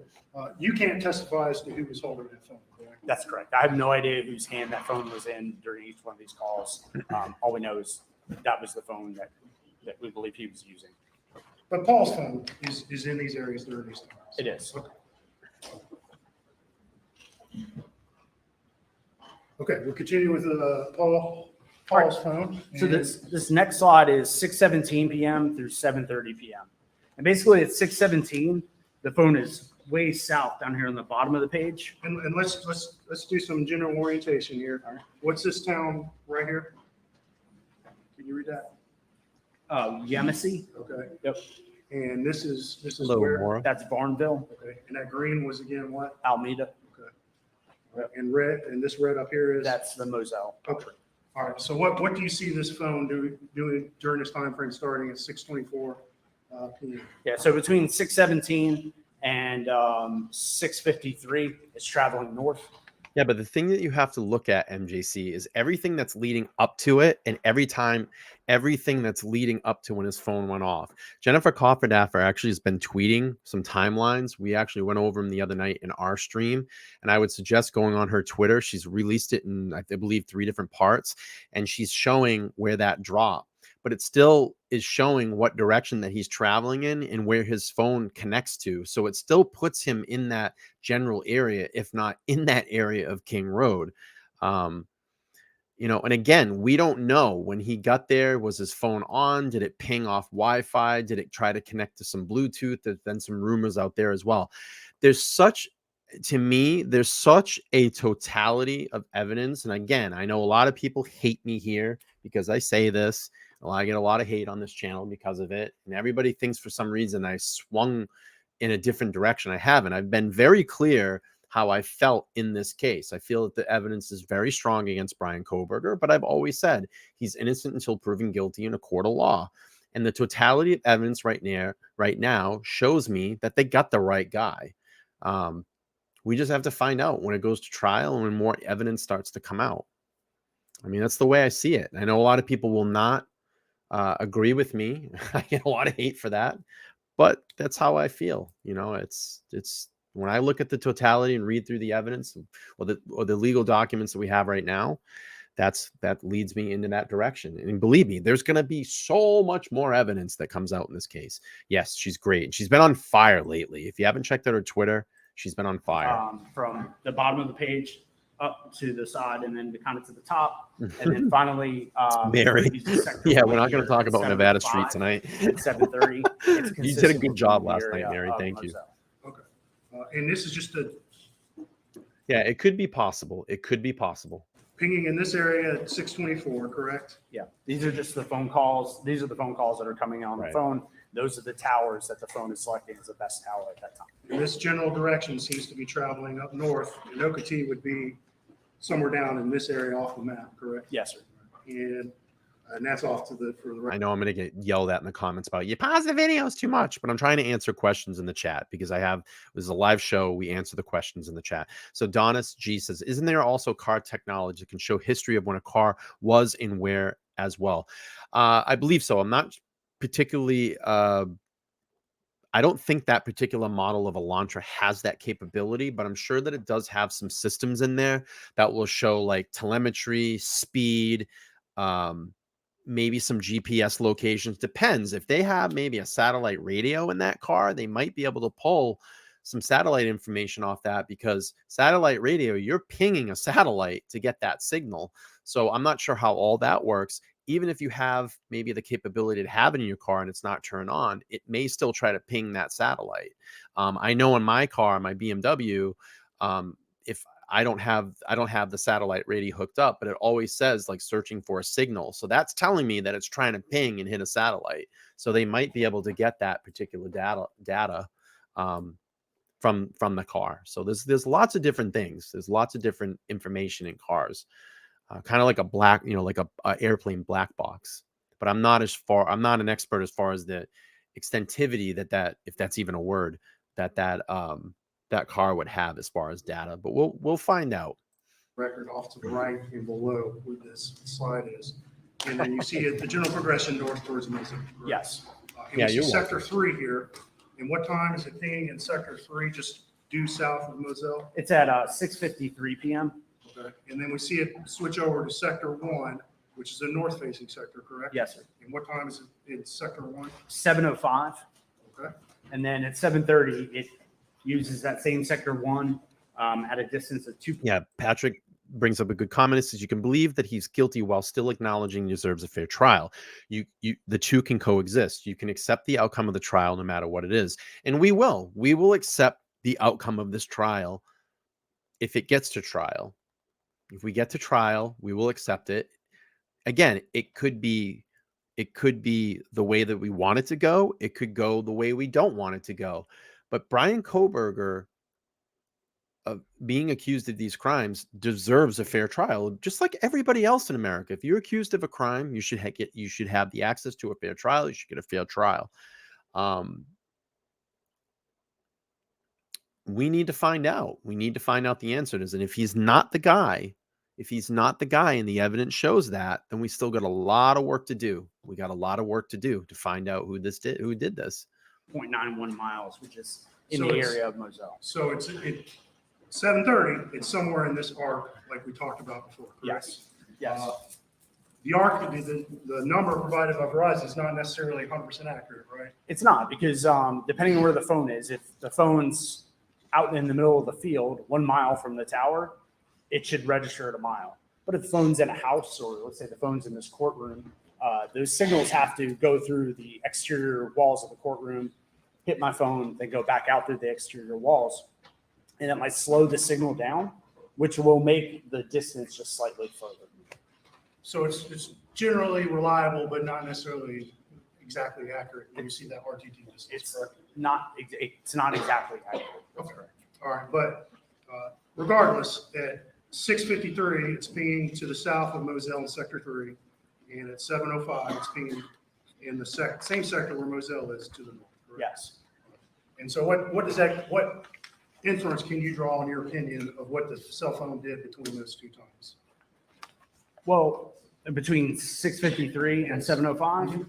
You can't testify as to who was holding that phone, correct? That's correct. I have no idea whose hand that phone was in during each one of these calls. All we know is that was the phone that we believe he was using. But Paul's phone is in these areas during these times. It is. Okay, we'll continue with Paul's phone. So And- this next slide is 6:17 p.m. through 7:30 p.m. And basically at 6:17, the phone is way south down here on the bottom of the page. And let's do some general orientation here. All right. What's this town right here? Can you read that? Yamasee, Okay. Yep. And this is Hello, where? Maura. that's Varnville, Okay. And that green was again what? Almeida, And red, and this red up here is? that's the Moselle. Okay. All right. So what do you see this phone doing during this time frame starting at 6:24 p.m.? Yeah, so between 6:17 and 6:53, it's traveling north. Yeah, but the thing that you have to look at, MJC, is everything that's leading up to it, and everything that's leading up to when his phone went off. Jennifer Cofferdaffer actually has been tweeting some timelines. We actually went over them the other night in our stream, and I would suggest going on her Twitter. She's released it in, I believe, 3 different parts, and she's showing where that dropped. But it still is showing what direction that he's traveling in and where his phone connects to. So it still puts him in that general area, if not in that area of King Road. Um, and again, we don't know when he got there. Was his phone on? Did it ping off Wi-Fi? Did it try to connect to some Bluetooth? There's been some rumors out there as well. To me, there's such a totality of evidence. And again, I know a lot of people hate me here because I say this. I get a lot of hate on this channel because of it. And everybody thinks for some reason I swung in a different direction. I haven't. I've been very clear how I felt in this case. I feel that the evidence is very strong against Brian Kohberger, but I've always said he's innocent until proven guilty in a court of law. And the totality of evidence right now shows me that they got the right guy. We just have to find out when it goes to trial and when more evidence starts to come out. I mean, that's the way I see it. I know a lot of people will not agree with me. I get a lot of hate for that, but that's how I feel. It's when I look at the totality and read through the evidence or the legal documents that we have right now, that leads me into that direction. And believe me, there's going to be so much more evidence that comes out in this case. Yes, she's great. She's been on fire lately. If you haven't checked out her Twitter, she's been on fire. From the bottom of the page up to the side and then kind of to the top. And then finally, Mary. Yeah, we're not going to talk about Nevada 7:05 Street tonight. At 7:30. You did a good job last night, Mary. Thank you. Okay. And this is just Yeah, it could be possible. It could be possible. pinging in this area at 624, correct? Yeah, these are just the phone calls. These are the phone calls that are coming on the phone. Those are the towers that the phone is selecting as the best tower at that time. And this general direction seems to be traveling up north, and Okatee would be somewhere down in this area off the map, correct? Yes, sir. And that's off to the for the right. I know I'm going to get yelled at in the comments about you pause the videos too much, but I'm trying to answer questions in the chat because this is a live show. We answer the questions in the chat. So Donis G says, isn't there also car technology that can show history of when a car was and where as well? I believe so. I'm not particularly, I don't think that particular model of Elantra has that capability, but I'm sure that it does have some systems in there that will show like telemetry, speed, maybe some GPS locations. Depends. If they have maybe a satellite radio in that car, they might be able to pull some satellite information off that, because satellite radio, you're pinging a satellite to get that signal. So I'm not sure how all that works. Even if you have maybe the capability to have it in your car and it's not turned on, it may still try to ping that satellite. I know in my car, my BMW, if I don't have the satellite radio hooked up, but it always says like searching for a signal. So that's telling me that it's trying to ping and hit a satellite. So they might be able to get that particular data from the car. So there's lots of different things. There's lots of different information in cars, kind of like a black, like a airplane black box. But I'm not an expert as far as the extentivity that if that's even a word, that car would have as far as data, but we'll find out. Record off to the right and below where this slide is. And then you see the general progression north towards Mississippi. Yes. And we see sector 3 here. And what time is it pinging in sector 3, just due south of Moselle? It's at 6:53 p.m. Okay. And then we see it switch over to sector 1, which is a north facing sector, correct? Yes, sir. And what time is it in sector 1? 7:05. Okay. And then at 7:30, it uses that same sector 1 at a distance of 2. Yeah, Patrick brings up a good comment. It says you can believe that he's guilty while still acknowledging he deserves a fair trial. The two can coexist. You can accept the outcome of the trial no matter what it is. And we will accept the outcome of this trial if it gets to trial. If we get to trial, we will accept it. Again, it could be the way that we want it to go. It could go the way we don't want it to go. But Brian Kohberger, being accused of these crimes, deserves a fair trial, just like everybody else in America. If you're accused of a crime, you should have the access to a fair trial. You should get a fair trial. we need to find out. We need to find out the answer to this. And if he's not the guy, and the evidence shows that, then we still got a lot of work to do. We got a lot of work to do to find out who did this. 0.91 miles, which is in So the it's- area of Moselle. So it's 7:30, it's somewhere in this arc, like we talked about before, correct? Yes. The arc, the number provided by Verizon is not necessarily 100% accurate, right? It's not, because depending on where the phone is, if the phone's out in the middle of the field, 1 mile from the tower, it should register at a mile. But if the phone's in a house, or let's say the phone's in this courtroom, those signals have to go through the exterior walls of the courtroom, hit my phone, then go back out through the exterior walls. And it might slow the signal down, which will make the distance just slightly further. So it's generally reliable, but not necessarily exactly accurate when you see that RTT distance. It's correct? it's not exactly accurate. Okay. All right, but regardless, at 6:53, it's pinging to the south of Moselle in Sector 3, and at 7:05, it's pinging in the same sector where Moselle is to the north, correct? Yes. And so what inference can you draw, in your opinion, of what the cell phone did between those two times? Well, between 6:53 and 7:05,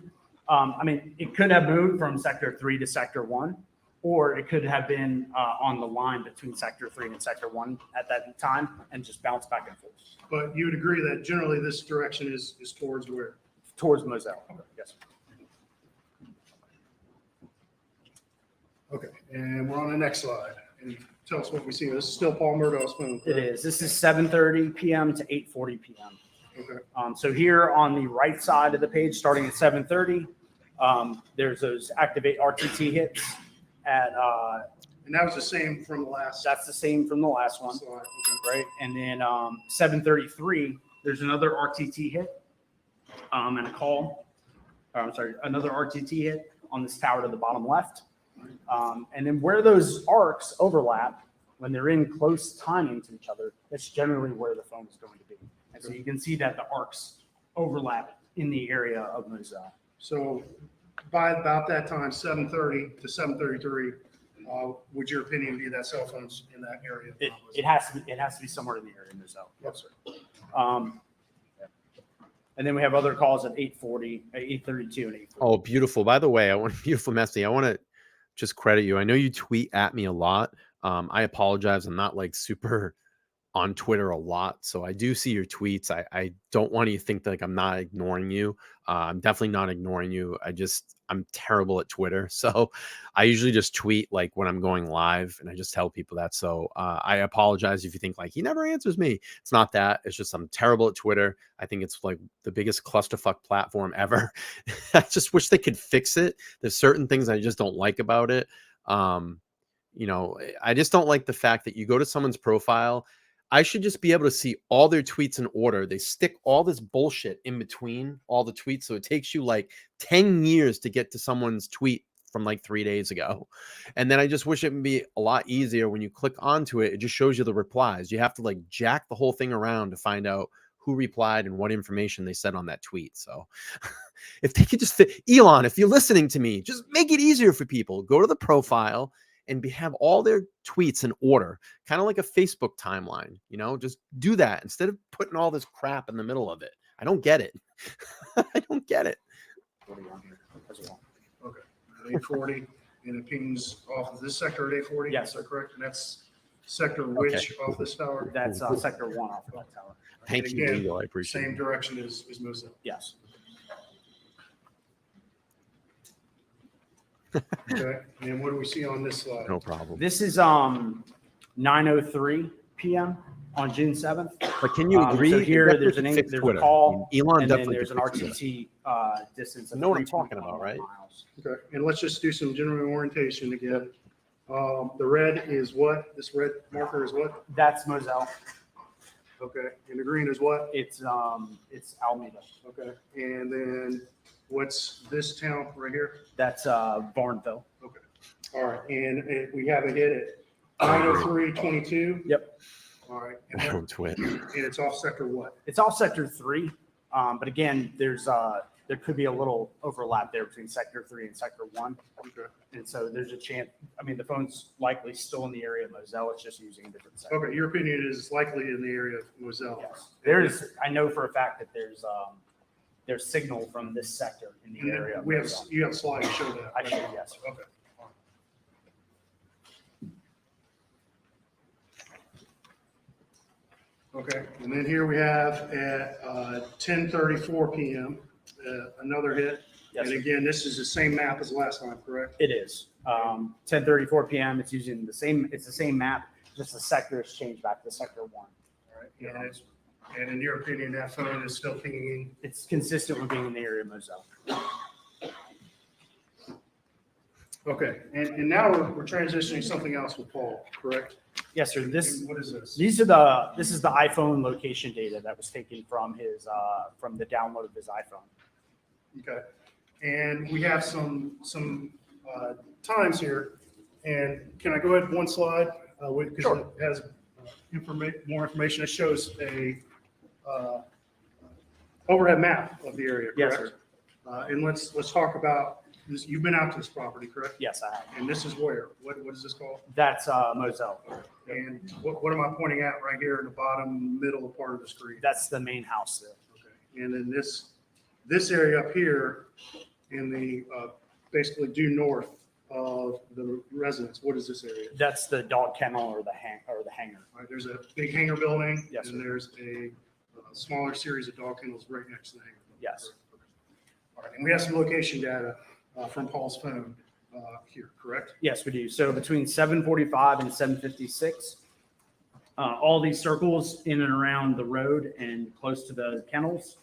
I mean, it could have moved from Sector 3 to Sector 1, or it could have been on the line between Sector 3 and Sector 1 at that time and just bounced back and forth But you would agree that generally this direction is towards where? towards Moselle. Yes. Okay, and we're on the next slide. And tell us what we see. This is still Paul Murdaugh's phone. It is. This is 7:30 p.m. to 8:40 p.m. Okay. So here on the right side of the page, starting at 7:30, there's those activate RTT hits at, And that was the same from the last that's the same from the last one, slide. Okay. right? And then 7:33, there's another RTT hit and a call. I'm sorry, another RTT hit on this tower to the bottom left. And then where those arcs overlap, when they're in close timing to each other, that's generally where the phone is going to be. And so you can see that the arcs overlap in the area of Moselle. So by about that time, 7:30 to 7:33, would your opinion be that cell phones in that area? It has to be somewhere in the area of Moselle. Yes, sir. And then we have other calls at 8:40, 8:32, and 8:40. Oh, beautiful. By the way, beautiful messy. I want to just credit you. I know you tweet at me a lot. I apologize. I'm not like super on Twitter a lot. So I do see your tweets. I don't want you to think that like I'm not ignoring you. I'm definitely not ignoring you. I'm terrible at Twitter. So I usually just tweet like when I'm going live and I just tell people that. So I apologize if you think like he never answers me. It's not that. It's just I'm terrible at Twitter. I think it's like the biggest clusterfuck platform ever. I just wish they could fix it. There's certain things I just don't like about it. You know, I just don't like the fact that you go to someone's profile. I should just be able to see all their tweets in order. They stick all this bullshit in between all the tweets. So it takes you like 10 years to get to someone's tweet from like 3 days ago. And then I just wish it would be a lot easier when you click onto it. It just shows you the replies. You have to like jack the whole thing around to find out who replied and what information they said on that tweet. So if they could just fit, Elon, if you're listening to me, just make it easier for people. Go to the profile and have all their tweets in order, kind of like a Facebook timeline, you know, just do that instead of putting all this crap in the middle of it. I don't get it. I don't get it. Okay. 8:40, and it pings off of this sector at 8:40? Yes. Is that correct? And that's sector which off this tower? That's Sector 1 off of that tower. Thank And you, again, Eagle. I appreciate Same it. direction as Moselle. Yes. Okay, and what do we see on this slide? No problem. This is 9:03 p.m. on June 7th. But can you agree? So here Definitely there's could fix there's a Twitter. call, Elon and then definitely there's an could fix Twitter. RTT distance. Of You know what I'm talking 3.11 about, right? miles. Okay, and let's just do some general orientation again. The red is what? This red marker is what? That's Moselle. Okay, and the green is what? It's Alameda. Okay, and then what's this town right here? That's Barnville. Okay, all right, and we have a hit at 9:03:22. Yep. All right, I don't twit. and it's off sector what? It's all Sector 3, but again, there's there could be a little overlap there between sector 3 and sector 1. Okay. And so there's a chance, I mean, the phone's likely still in the area of Moselle, it's just using a different sector. Okay, your opinion is it's likely in the area of Moselle. Yes. I know for a fact that there's signal from this sector in the And area. then of we have, Moselle. you have a slide to show that. I should, yes. Okay. Okay, and then here we have at 10:34 PM, another hit. Yes, And sir. again, this is the same map as last time, correct? It is. 10:34 PM. It's using the same. It's the same map. Just the sector has changed back to sector 1. All right. And in your opinion, that phone is still pinging? It's consistent with being in the area of Moselle. Okay, and now we're transitioning something else with Paul, correct? Yes, sir. And what is this? This is the iPhone location data that was taken from from the download of his iPhone. Okay, and we have some times here, and can I go ahead one slide? Because Sure. it has more information. It shows a overhead map of the area, Yes, correct? And let's talk about this. You've been out to this property, correct? Yes, I have. And this is where? What is this called? That's Moselle. And what am I pointing at right here in the bottom middle part of the screen? That's the main house there. Okay. And then this area up here in the basically due north of the residence, what is this area? That's the dog kennel or the hangar. All right, there's a big hangar building. Yes, And sir. there's a smaller series of dog kennels right next to the hangar building. Yes. Okay. All right, and we have some location data from Paul's phone here, correct? Yes, we do. So between 7:45 and 7:56, all these circles in and around the road and close to the kennels,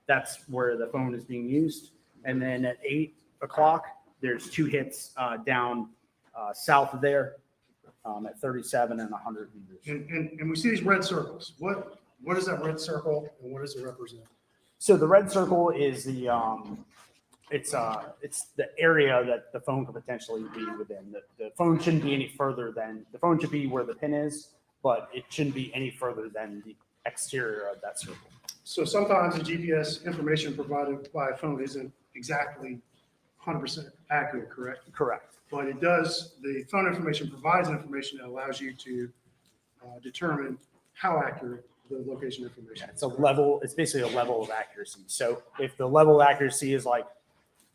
that's where the phone is being used. And then at 8 o'clock, there's 2 hits down south of there at 37 and 100 meters. And we see these red circles. What is that red circle and what does it represent? So the red circle is it's the area that the phone could potentially be within. The phone shouldn't be any further than, the phone should be where the pin is, but it shouldn't be any further than the exterior of that circle. So sometimes the GPS information provided by a phone isn't exactly 100% accurate, correct? Correct. But it does, the phone information provides information that allows you to determine how accurate the location information is. It's basically a level of accuracy. So if the level of accuracy is like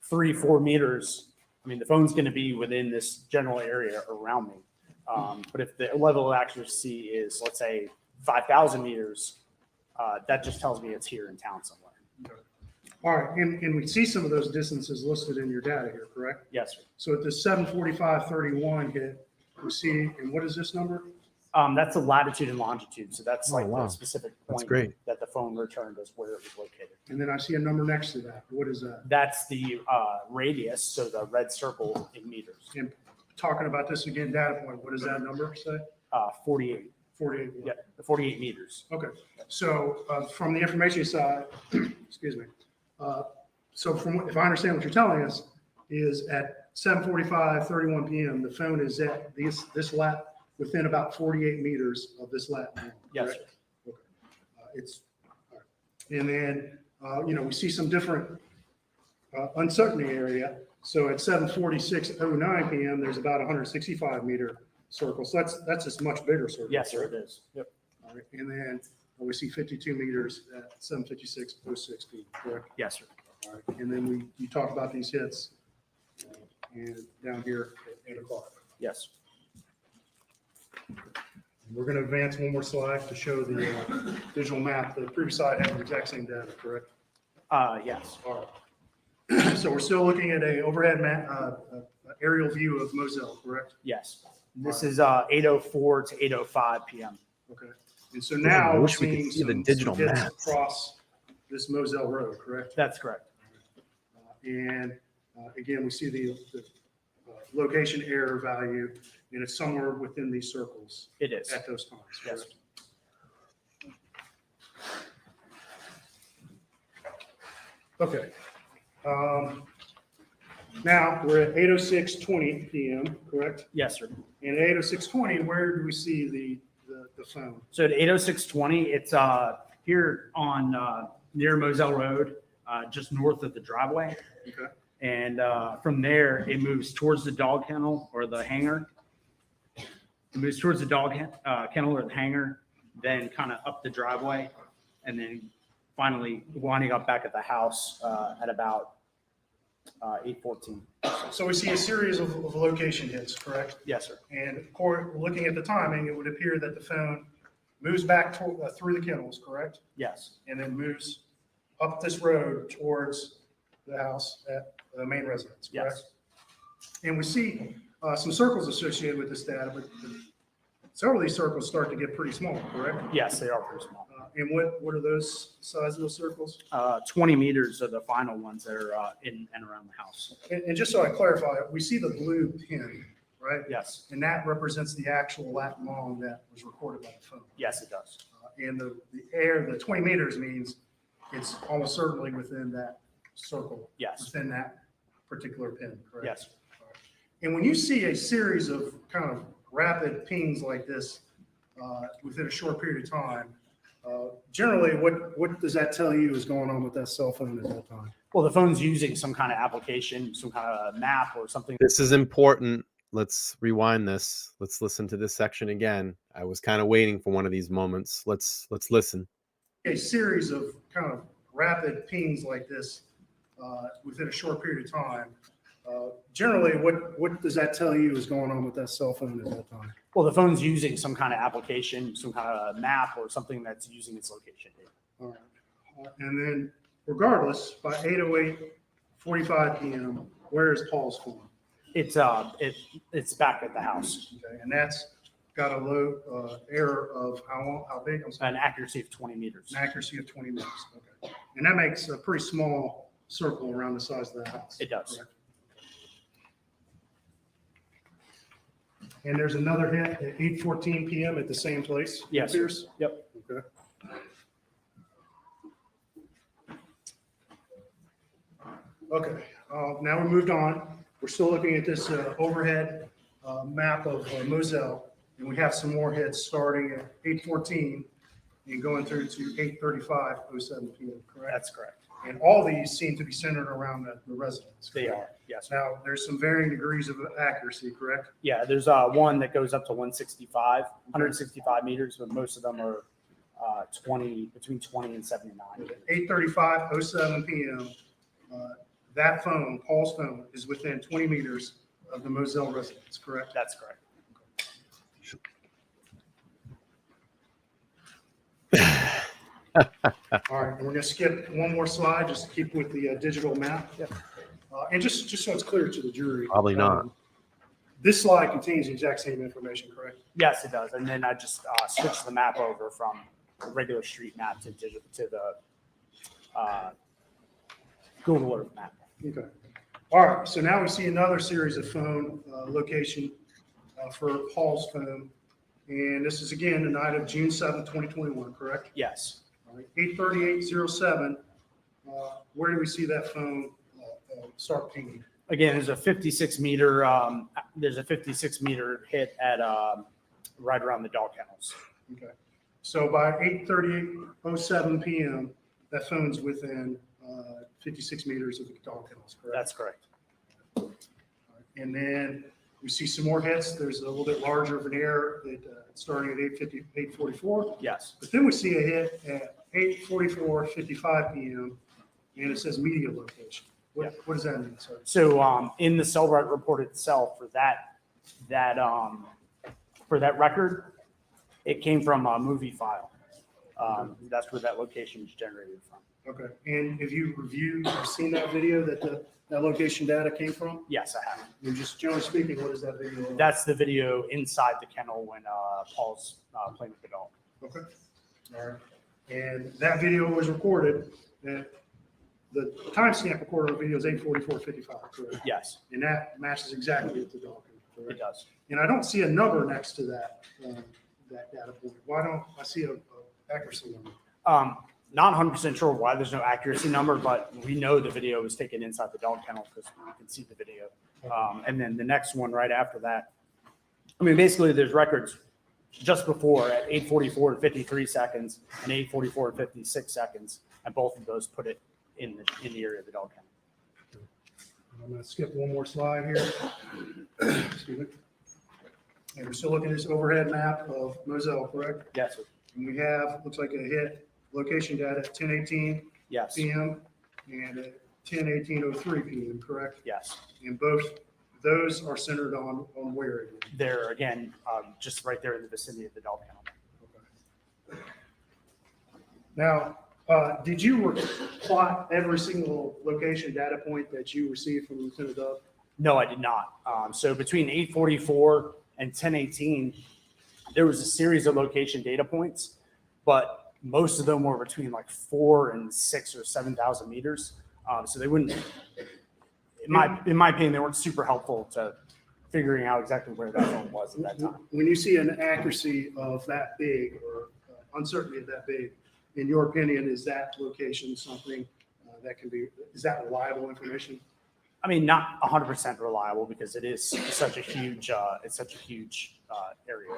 3-4 meters, I mean, the phone's going to be within this general area around me. But if the level of accuracy is, let's say, 5,000 meters, that just tells me it's here in town somewhere. All right, and we see some of those distances listed in your data here, correct? Yes, sir. So at the 7:45:31 hit, we see, and what is this number? That's the latitude and longitude. So that's Oh, like wow. the specific That's point great. that the phone returned us where it was located. And then I see a number next to that. What is that? That's the radius, so the red circle in meters. And talking about this again, data point, what does that number say? 48. 48. Yeah, 48 meters. Okay, so from the information side, excuse me. So if I understand what you're telling us, is at 7:45:31 PM, the phone is at this lat within about 48 meters of this lat. Now, Yes, correct? Okay. It's, all right. And then, we see some different uncertainty area. So at 7:46:09 PM, there's about 165 meter circle. So that's a much bigger circle. Yes, sir, it is. Yep. All right, and then we see 52 meters at 7:56:06 PM, correct? Yes, sir. All right, and then you talk about these hits and down here at 8 o'clock. Yes. We're going to advance one more slide to show the digital map. The previous slide had the exact same data, correct? Yes. All right. So we're still looking at a overhead map, aerial view of Moselle, correct? Yes. This is 8:04 to 8:05 PM. Okay. And so now I we're wish we could seeing see the some digital hits maps. across this Moselle Road, correct? That's correct. And again, we see the location error value, and it's somewhere within these circles It is. at those times. Yes. correct? Okay. Now, we're at 8:06:20 PM, correct? Yes, sir. And at 8:06:20, where do we see the phone? So at 8:06:20, it's here on near Moselle Road. just north of the driveway. Okay. And from there, it moves towards the dog kennel or the hangar. It moves towards the dog kennel or the hangar, then kind of up the driveway, and then finally winding up back at the house at about 8:14. So we see a series of location hits, correct? Yes, sir. And of course, looking at the timing, it would appear that the phone moves back through the kennels, correct? Yes. And then moves up this road towards the house at the main residence, correct? Yes. And we see some circles associated with this data, but several of these circles start to get pretty small, correct? Yes, they are pretty small. And what are those size of those circles? 20 meters are the final ones that are in and around the house. And just so I clarify, we see the blue pin, right? Yes. And that represents the actual lat long that was recorded by the phone. Yes, it does. And the 20 meters means it's almost certainly within that circle. Yes. Within that particular pin, correct? Yes. And when you see a series of kind of rapid pings like this within a short period of time, generally, what does that tell you is going on with that cell phone at that time? Well, the phone's using some kind of application, some kind of map or something. This is important. Let's rewind this. Let's listen to this section again. I was kind of waiting for one of these moments. Let's listen. A series of kind of rapid pings like this within a short period of time, generally, what does that tell you is going on with that cell phone at that time? Well, the phone's using some kind of application, some kind of map or something that's using its location data. All right. And then regardless, by 8:08:45 p.m., where is Paul's phone? It's back at the house. Okay, and that's got a low error of how big? I'm sorry, An accuracy of 20 meters. an accuracy of 20 meters. Okay, and that makes a pretty small circle around the size of the house. It does. Correct? And there's another hit at 8:14 p.m. at the same place? it Yes. appears? Yep. Okay. Okay, now we moved on. We're still looking at this overhead map of Moselle, and we have some more hits starting at 8:14 and going through to 8:35:07 p.m., correct? That's correct. And all these seem to be centered around the residence. They correct? are. Yes. Now, there's some varying degrees of accuracy, correct? Yeah, there's one that goes up to 165 meters, but most of them are between 20 and 79. 8:35:07 p.m., that phone, Paul's phone, is within 20 meters of the Moselle residence, correct? That's correct. All right, and we're going to skip one more slide, just to keep with the digital map. Yep. And just so it's clear to the jury. Probably not. This slide contains the exact same information, correct? Yes, it does. And then I just switched the map over from a regular street map to the Google Earth map. Okay. All right, so now we see another series of phone location for Paul's phone. And this is again the night of June 7th, 2021, correct? Yes. All right, 8:38:07. Where do we see that phone start pinging? Again, there's a 56 meter hit at right around the dog kennels. Okay. So by 8:38:07 p.m., that phone's within 56 meters of the dog kennels, correct? That's correct. All right. And then we see some more hits. There's a little bit larger of an error that starting at 8:44. Yes. But then we see a hit at 8:44:55 p.m. and it says media location. What does that mean, sir? So in the Cellbrite report itself for that record, it came from a movie file. That's where that location is generated from. Okay. And have you reviewed or seen that video that that location data came from? Yes, I have. And just generally speaking, what is that video? Like? That's the video inside the kennel when Paul's playing with the dog. Okay. All right. And that video was recorded at the timestamp recorded on the video is 8:44:55, correct? Yes, And that matches exactly with the dog, it correct? does. And I don't see a number next to that data point. Why don't I see a accuracy number? Not 100% sure why there's no accuracy number, but we know the video was taken inside the dog kennel because we can see the video. And then the next one right after that, I mean, basically there's records just before at 8:44 and 53 seconds and 8:44 and 56 seconds, and both of those put it in the area of the dog kennel. I'm going to skip one more slide here. Excuse me. And we're still looking at this overhead map of Moselle, correct? Yes, sir. And we have, looks like a hit location data at 10:18 Yes. PM and at 10:18:03 PM, correct? Yes. And both those are centered on where again? They're, again, just right there in the vicinity of the dog kennel. Now, did you plot every single location data point that you received from Lieutenant Dove? No, I did not. So between 8:44 and 10:18, there was a series of location data points, but most of them were between like 4 and 6 or 7,000 meters. So they wouldn't, in my opinion, they weren't super helpful to figuring out exactly where that phone was at that time. When you see an accuracy of that big or uncertainty of that big, in your opinion, is that location something that can be, is that reliable information? I mean, not 100% reliable because it is such a huge, area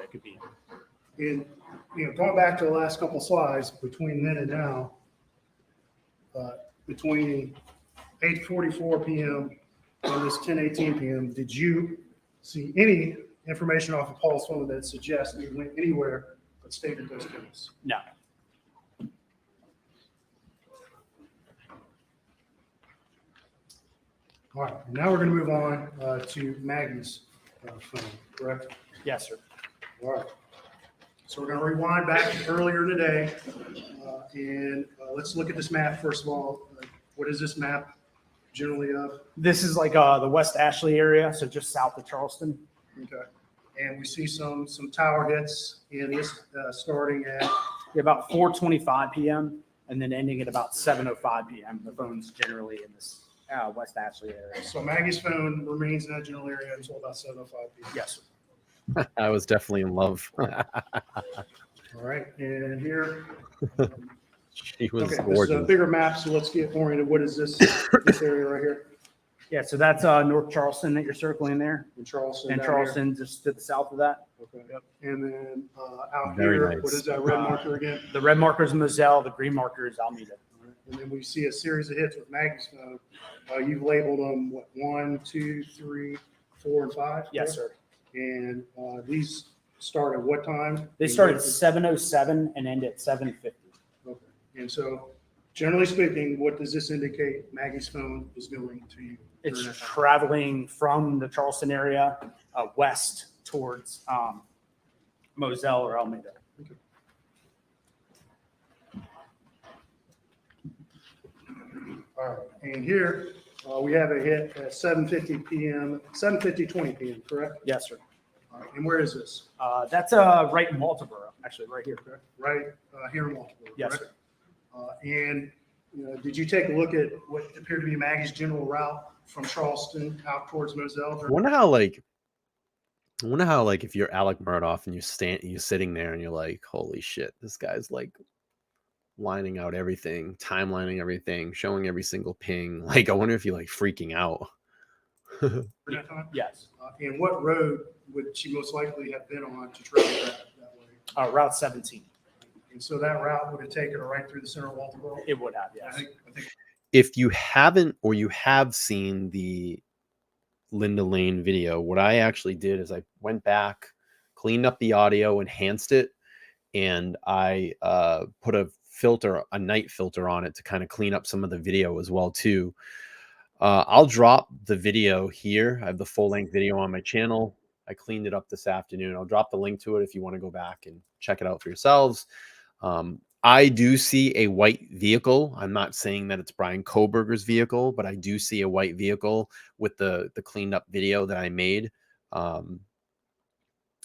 it could be. And, going back to the last couple slides, between then and now, between 8:44 PM and this 10:18 PM, did you see any information off of Paul's phone that suggests he went anywhere but stayed at those kennels? No. All right, now we're going to move on to Maggie's phone, correct? Yes, sir. All right. So we're going to rewind back to earlier today, and let's look at this map first of all. What is this map generally of? This is like the West Ashley area, so just south of Charleston. Okay. And we see some tower hits in this starting at, About 4:25 p.m. and then ending at about 7:05 p.m. The phone's generally in this West Ashley area. so Maggie's phone remains in that general area until about 7:05 p.m. Yes, sir. I was definitely in love. All right, and here, She was okay, this is a gorgeous. bigger map, so let's get oriented. What is this area right here Yeah, so that's North Charleston that you're circling there. in Charleston? And down here? Charleston just to the south of that. Okay. And then out Very here, nice. what is that red marker again? The red marker is Moselle, the green marker is Almeida. And then we see a series of hits with Maggie's phone. You've labeled them, what, 1, 2, 3, 4, and 5? Yes, sir. And these start at what time? They start at 7:07 and end at 7:50. Okay. And so, generally speaking, what does this indicate Maggie's phone is doing to you? It's during that time? traveling from the Charleston area west towards Moselle or Almeida. All right. And here, we have a hit at 7:50 p.m., 7:50:20 p.m., correct? Yes, sir. All right. And where is this? That's right in Walterboro, actually, right here. Okay. Right here in Walterboro. Yes, correct? sir. And did you take a look at what appeared to be Maggie's general route from Charleston out towards Moselle? I wonder how like if you're Alec Murdaugh and you're sitting there and you're like, holy shit, this guy's like lining out everything, timelining everything, showing every single ping. Like, I wonder if you're like freaking out. For that time? Yes. And what road would she most likely have been on to travel that way? Route 17. And so that route would have taken her right through the center of Walterboro? It would have, I yes. think If you haven't or you have seen the Linda Lane video, what I actually did is I went back, cleaned up the audio, enhanced it, and I put a night filter on it to kind of clean up some of the video as well too. I'll drop the video here. I have the full-length video on my channel. I cleaned it up this afternoon. I'll drop the link to it if you want to go back and check it out for yourselves. I do see a white vehicle. I'm not saying that it's Brian Koberger's vehicle, but I do see a white vehicle with the cleaned up video that I made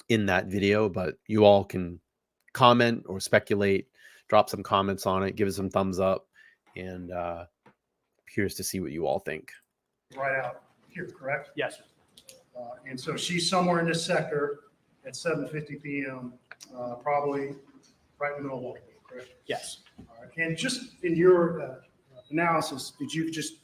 in that video. But you all can comment or speculate, drop some comments on it, give it some thumbs up, and curious to see what you all think. right out here, correct? Yes, sir. And so she's somewhere in this sector at 7:50 p.m., probably right in the middle of Walterboro, correct? Yes. All right. And just in your analysis, did you just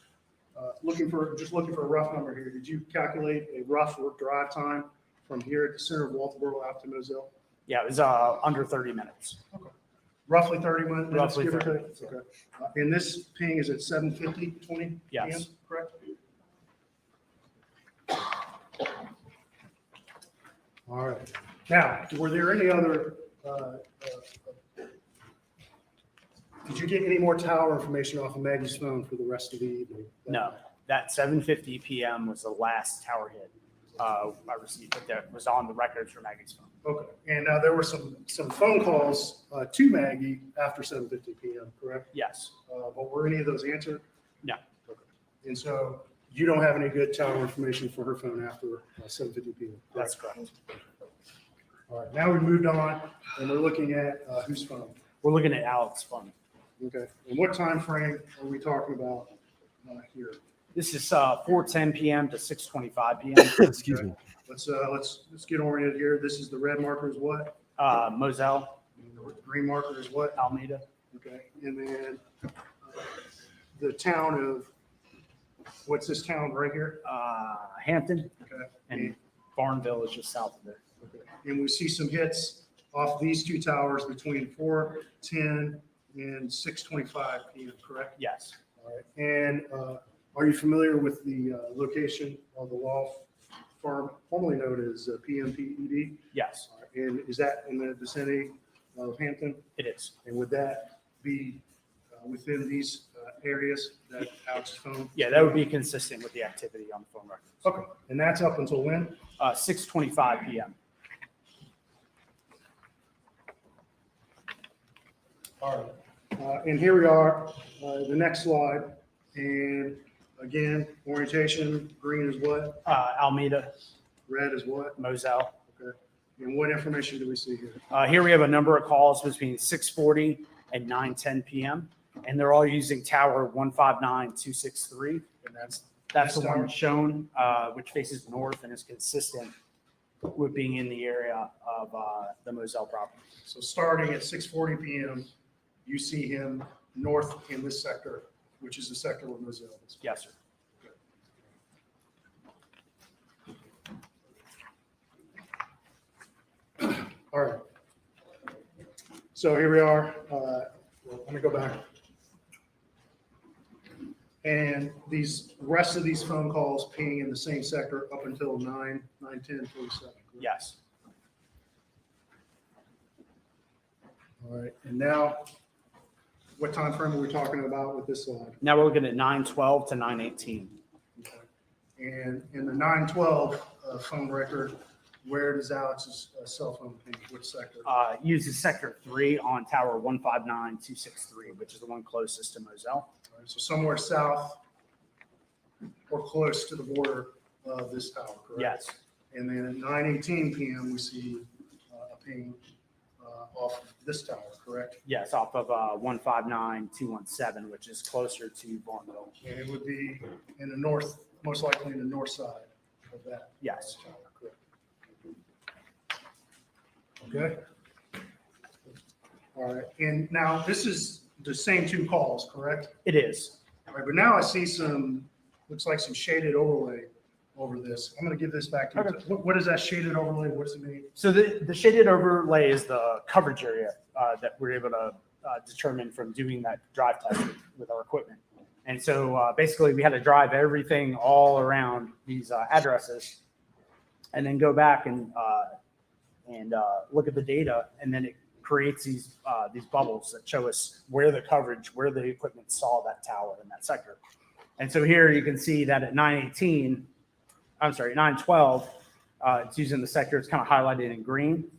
looking for a rough number here? Did you calculate a rough drive time from here at the center of Walterboro out to Moselle? Yeah, it was under 30 minutes. roughly 30 minutes, Roughly give or 30 take? Okay. And this ping is at 7:50, 20 Yes. p.m., correct? All right. Now, were there any other, did you get any more tower information off of Maggie's phone for the rest of the evening? No, that 7:50 PM was the last tower hit I received, but that was on the records for Maggie's phone. Okay. And there were some phone calls to Maggie after 7:50 p.m., correct? Yes, But were any of those answered? no, And so you don't have any good tower information for her phone after 7:50 p.m.? that's correct. All right, now we moved on and we're looking at whose phone? We're looking at Alex's phone. Okay, and what time frame are we talking about here? This is 4:10 PM to 6:25 PM. Excuse me. Let's get oriented here. This is the red marker is what? Moselle, And the green marker is what? Alameda, Okay, and then the town of, what's this town right here? Hampton, Okay, and Barnville is just south of there. okay. And we see some hits off these two towers between 4:10 and 6:25 p.m., correct? Yes, All right, and are you familiar with the location of the law firm formerly known as PMPED? yes, All right, and is that in the vicinity of Hampton? it is. And would that be within these areas that Alex's phone? Yeah, that would be consistent with the activity on the phone records. Okay, and that's up until when? 6:25 PM. All right. And here we are, the next slide. And again, orientation, green is what? Alameda, Red is what? Moselle. Okay. And what information do we see here? Here we have a number of calls between 6:40 and 9:10 PM, and they're all using tower 159.263. And that's That's the This one tower? shown, which faces north and is consistent with being in the area of the Moselle property. so starting at 6:40 p.m., you see him north in this sector, which is the sector where Moselle is. Yes, sir. All right. So here we are. Let me go back. And these rest of these phone calls ping in the same sector up until 9:10:47. Yes. All right. And now, what time frame are we talking about with this slide? Now we're looking at 9:12 to 9:18. Okay. And in the 912 phone record, where does Alex's cell phone ping? Which sector? Uses sector 3 on tower 159.263, which is the one closest to Moselle. All right, so somewhere south or close to the border of this tower, correct? Yes. And then at 9:18 p.m., we see a ping off of this tower, correct? Yes, off of 159.217, which is closer to Barnville. And it would be in the north, most likely in the north side of that. Yes. tower, correct? Okay. All right, and now this is the same two calls, correct? It is. All right, but now I see looks like some shaded overlay over this. I'm going to give this back to you. Okay. What is that shaded overlay? What does it mean? So the shaded overlay is the coverage area that we're able to determine from doing that drive test with our equipment. And so basically we had to drive everything all around these addresses and then go back and look at the data, and then it creates these bubbles that show us where the coverage, where the equipment saw that tower in that sector. And so here you can see that at 912, it's using the sector, it's kind of highlighted in green.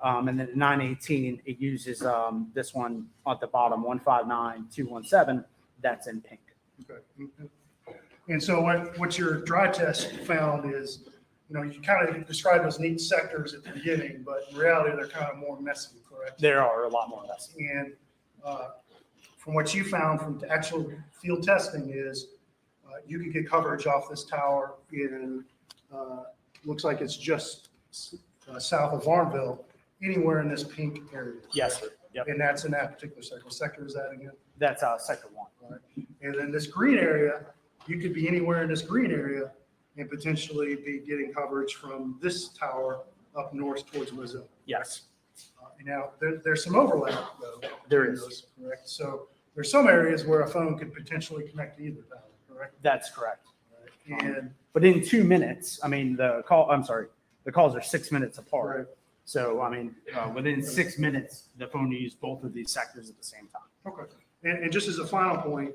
And then at 918, it uses this one at the bottom, 159.217, that's in pink. Okay. And so what your drive test found is, you kind of described those neat sectors at the beginning, but in reality, they're kind of more messy, correct? There are a lot more messy. And from what you found from the actual field testing is you could get coverage off this tower in, looks like it's just south of Varnville, anywhere in this pink area. Yes, sir. Yep. And that's in that particular sector. What sector is that again? That's sector 1. All right. And then this green area, you could be anywhere in this green area and potentially be getting coverage from this tower up north towards Moselle. Yes. Now, there's some overlap, though. There between is. those, correct? So there's some areas where a phone could potentially connect to either tower, correct? That's correct. And But in 2 minutes, I mean, the calls are 6 minutes apart. Right. So, I mean, within 6 minutes, the phone will use both of these sectors at the same time. okay. And just as a final point,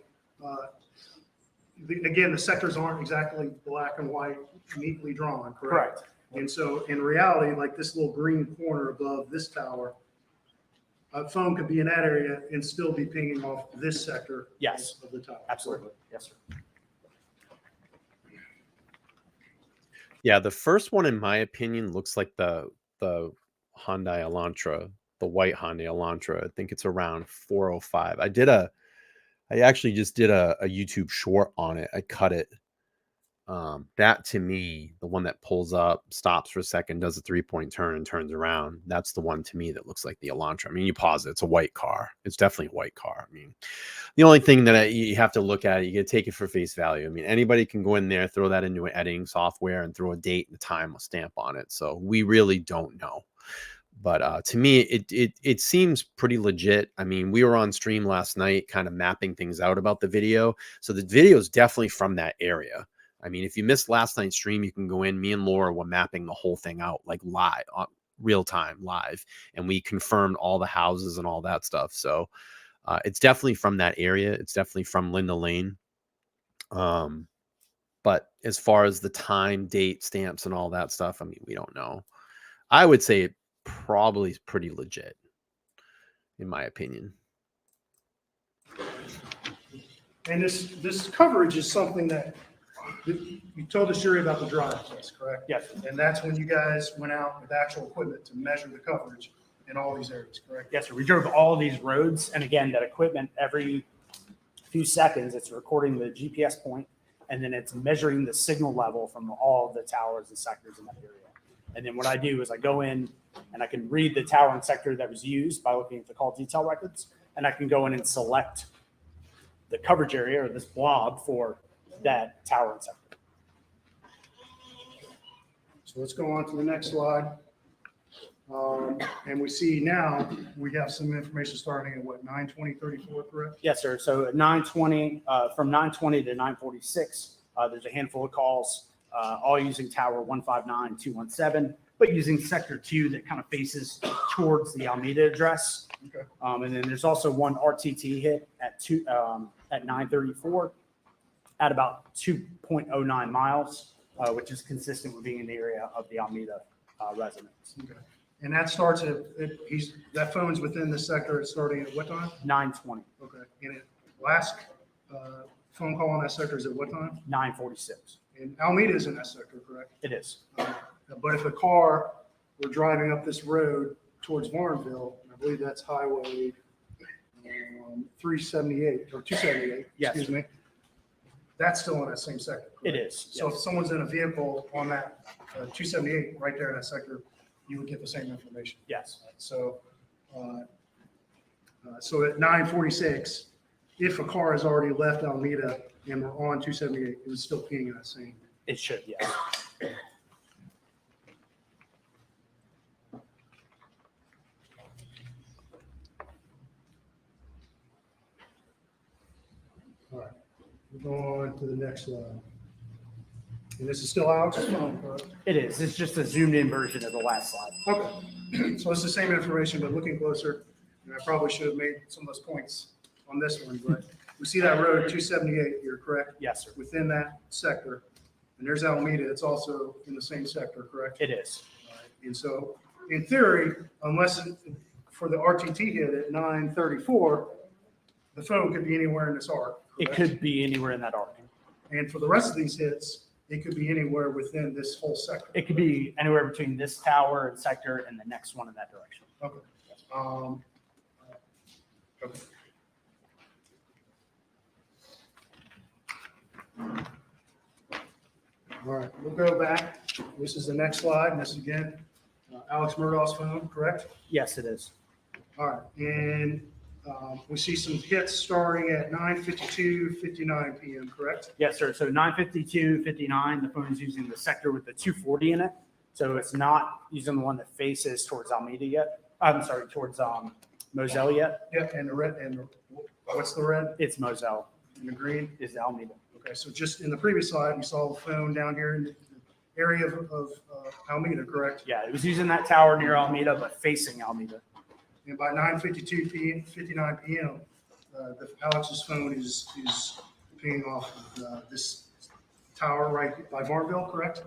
again, the sectors aren't exactly black and white, neatly drawn, correct? And so in reality, like this little green corner above this tower, a phone could be in that area and still be pinging off this sector Yes. of the tower. Absolutely. Yes, sir. Yeah, the first one, in my opinion, looks like the Hyundai Elantra, the white Hyundai Elantra. I think it's around 405. I actually just did a YouTube short on it. I cut it. That to me, the one that pulls up, stops for a second, does a 3-point turn and turns around. That's the one to me that looks like the Elantra. I mean, you pause it, it's a white car. It's definitely a white car. I mean, the only thing that you have to look at, you can take it for face value. I mean, anybody can go in there, throw that into an editing software and throw a date and a time stamp on it. So we really don't know. But to me, it seems pretty legit. I mean, we were on stream last night kind of mapping things out about the video. So the video is definitely from that area. I mean, if you missed last night's stream, you can go in. Me and Laura were mapping the whole thing out, like live, real time, live. And we confirmed all the houses and all that stuff. So it's definitely from that area. It's definitely from Linda Lane. But as far as the time, date, stamps, and all that stuff, I mean, we don't know. I would say it probably is pretty legit, in my opinion. And this coverage is something that you told the jury about the drive test, correct? Yes. And that's when you guys went out with actual equipment to measure the coverage in all these areas, correct? Yes, sir. We drove all these roads. And again, that equipment, every few seconds, it's recording the GPS point, and then it's measuring the signal level from all the towers and sectors in that area. And then what I do is I go in and I can read the tower and sector that was used by looking at the call detail records. And I can go in and select the coverage area or this blob for that tower and sector. So let's go on to the next slide. And we see now we have some information starting at what, 9:20:34, correct? Yes, sir. So at 9:20, from 9:20 to 9:46, there's a handful of calls, all using tower 159.217, but using sector 2 that kind of faces towards the Alameda address. Okay. And then there's also one RTT hit at 9:34 at about 2.09 miles, which is consistent with being in the area of the Alameda residents. Okay. And that starts that phone's within the sector. It's starting at what time? 9:20, Okay. And last phone call on that sector is at what time? 9:46. And Alameda is in that sector, correct? It is. But if a car were driving up this road towards Warrenville, and I believe that's Highway 378 or 278, Yes. excuse me, that's still in that same sector. It correct? is. So Yes. if someone's in a vehicle on that 278 right there in that sector, you would get the same information. Yes. So, so at 9:46, if a car has already left Alameda and we're on 278, it was still pinging that same. It should, yes. All right, we'll go on to the next slide. And this is still Alex's phone, correct? It is. It's just a zoomed in version of the last slide. Okay, so it's the same information, but looking closer, and I probably should have made some of those points on this one, but we see that road 278 here, correct? Yes, sir. Within that sector, and there's Alameda, it's also in the same sector, correct? It is. All right, and so, in theory, for the RTT hit at 9:34, the phone could be anywhere in this arc. It correct? could be anywhere in that arc. And for the rest of these hits, it could be anywhere within this whole sector. It could be anywhere between this tower and sector and the next one in that direction. Okay. Okay. All right, we'll go back. This is the next slide, and this is again, Alex Murdaugh's phone, correct? Yes, it is. All right, and we see some hits starting at 9:52:59 p.m., correct? Yes, sir. So 9:52:59, the phone is using the sector with the 240 in it. So it's not using the one that faces towards Alameda yet. I'm sorry, towards Moselle yet. Yeah, and the red, what's the red It's Moselle. and the green? Is Alameda. Okay, so just in the previous slide, we saw the phone down here in the area of Alameda, correct? Yeah, it was using that tower near Alameda, but facing Alameda. And by 9:52 p.m., 59 p.m., Alex's phone is pinging off of this tower right by Varnville, correct?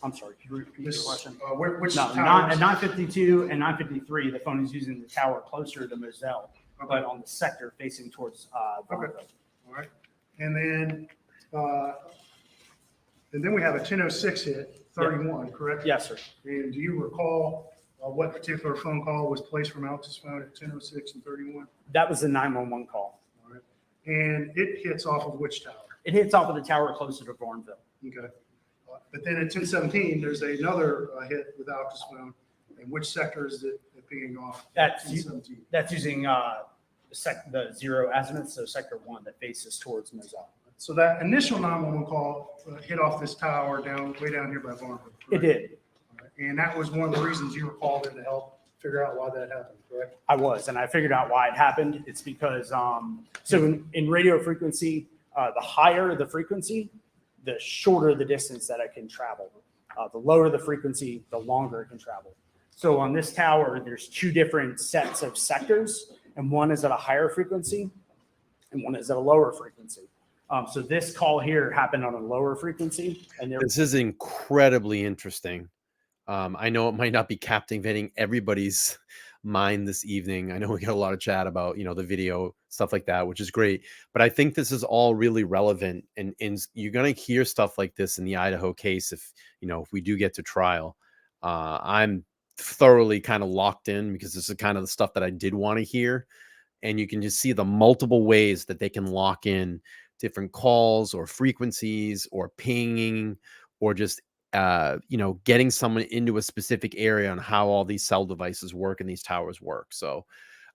I'm sorry, could you repeat your This, question? which No, tower? at 9:52 and 9:53, the phone is using the tower closer to Moselle, but on the sector facing towards Varnville. All right. And then we have a 10:06 hit, 31, correct? Yes, sir. And do you recall what particular phone call was placed from Alex's phone at 10:06 and 31? That was the 911 call. All right. And it hits off of which tower? It hits off of the tower closer to Varnville. Okay. But then at 10:17, there's another hit with Alex's phone. And which sector is it pinging off? That's 10:17. That's using the zero azimuth, so sector 1 that faces towards Moselle. So that initial 911 call hit off this tower way down here by Varnville. It did. All right. And that was one of the reasons you were called in to help figure out why that happened, correct? I was, and I figured out why it happened. It's because, so in radio frequency, the higher the frequency, the shorter the distance that it can travel. The lower the frequency, the longer it can travel. So on this tower, there's two different sets of sectors, and one is at a higher frequency, and one is at a lower frequency. So this call here happened on a lower frequency, and there This is incredibly interesting. I know it might not be captivating everybody's mind this evening. I know we get a lot of chat about, the video, stuff like that, which is great. But I think this is all really relevant. And you're going to hear stuff like this in the Idaho case if we do get to trial. I'm thoroughly kind of locked in because this is kind of the stuff that I did want to hear. And you can just see the multiple ways that they can lock in different calls or frequencies or pinging or just getting someone into a specific area on how all these cell devices work and these towers work. So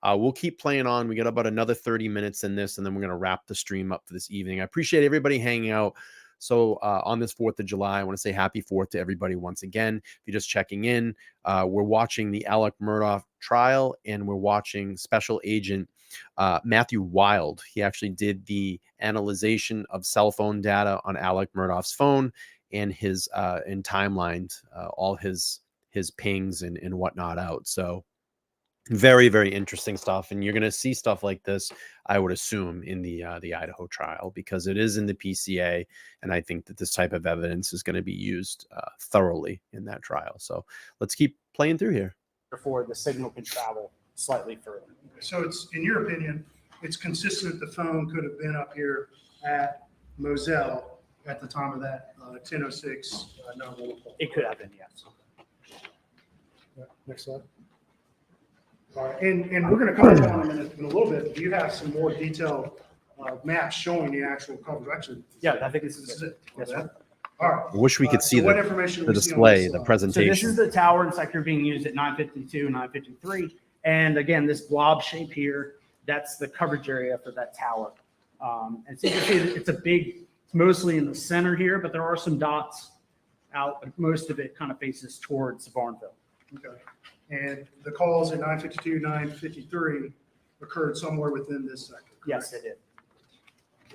we'll keep playing on. We got about another 30 minutes in this, and then we're going to wrap the stream up for this evening. I appreciate everybody hanging out. So on this 4th of July, I want to say happy 4th to everybody once again. If you're just checking in, we're watching the Alec Murdaugh trial, and we're watching Special Agent Matthew Wild. He actually did the analyzation of cell phone data on Alec Murdaugh's phone and his and timelined all his pings and whatnot out. So very, very interesting stuff. And you're going to see stuff like this, I would assume, in the Idaho trial, because it is in the PCA. And I think that this type of evidence is going to be used thoroughly in that trial. So let's keep playing through here. therefore the signal can travel slightly further. So it's, in your opinion, it's consistent the phone could have been up here at Moselle at the time of that 10:06 911 call. It could have been, yes. Yeah, next slide. All right, and we're going to come on in a little bit. Do you have some more detailed maps showing the actual coverage? Actually, Yeah, I think this this is is it. it. Yes, sir. All right. I wish we could see so what information the do we see on display, this the slide? So presentation. this is the tower and sector being used at 952 and 953. And again, this blob shape here, that's the coverage area for that tower. And so you can see that it's it's mostly in the center here, but there are some dots out, but most of it kind of faces towards Varnville. Okay. And the calls at 9:52, 9:53 occurred somewhere within this sector. Yes, they did.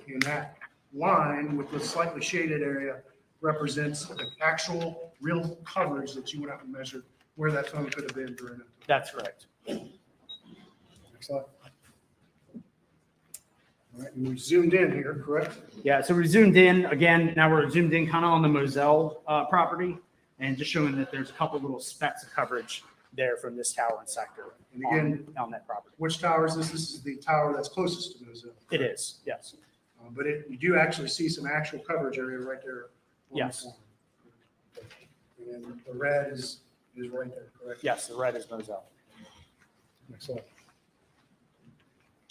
And that line with the slightly shaded area represents the actual real coverage that you went out and measured where that phone could have been during it. That's correct. Next slide. All right, and we zoomed in here, correct? Yeah, so we zoomed in again. Now we're zoomed in kind of on the Moselle property and just showing that there's a couple little specks of coverage there from this tower and sector And again, on that property. which tower is this? This is the tower that's closest to Moselle. It is, yes. But you do actually see some actual coverage area right there. on the Yes. corner. And the red is right there, correct? Yes, the red is Moselle. Next slide.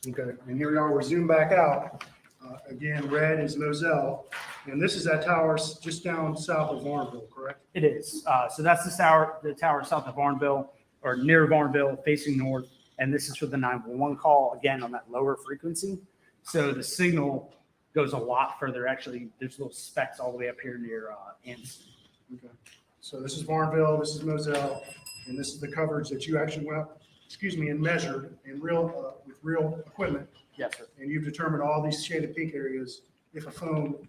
Okay, and here we are, we're zoomed back out. Again, red is Moselle, and this is that tower just down south of Varnville, correct? It is. So that's the tower south of Varnville, or near Varnville, facing north. And this is for the 911 call, again, on that lower frequency. So the signal goes a lot further. Actually, there's little specks all the way up here near Anson. Okay. So this is Varnville, this is Moselle, And this is the coverage that you actually went up, and measured in with real equipment. Yes, sir. And you've determined all these shaded pink areas, if a phone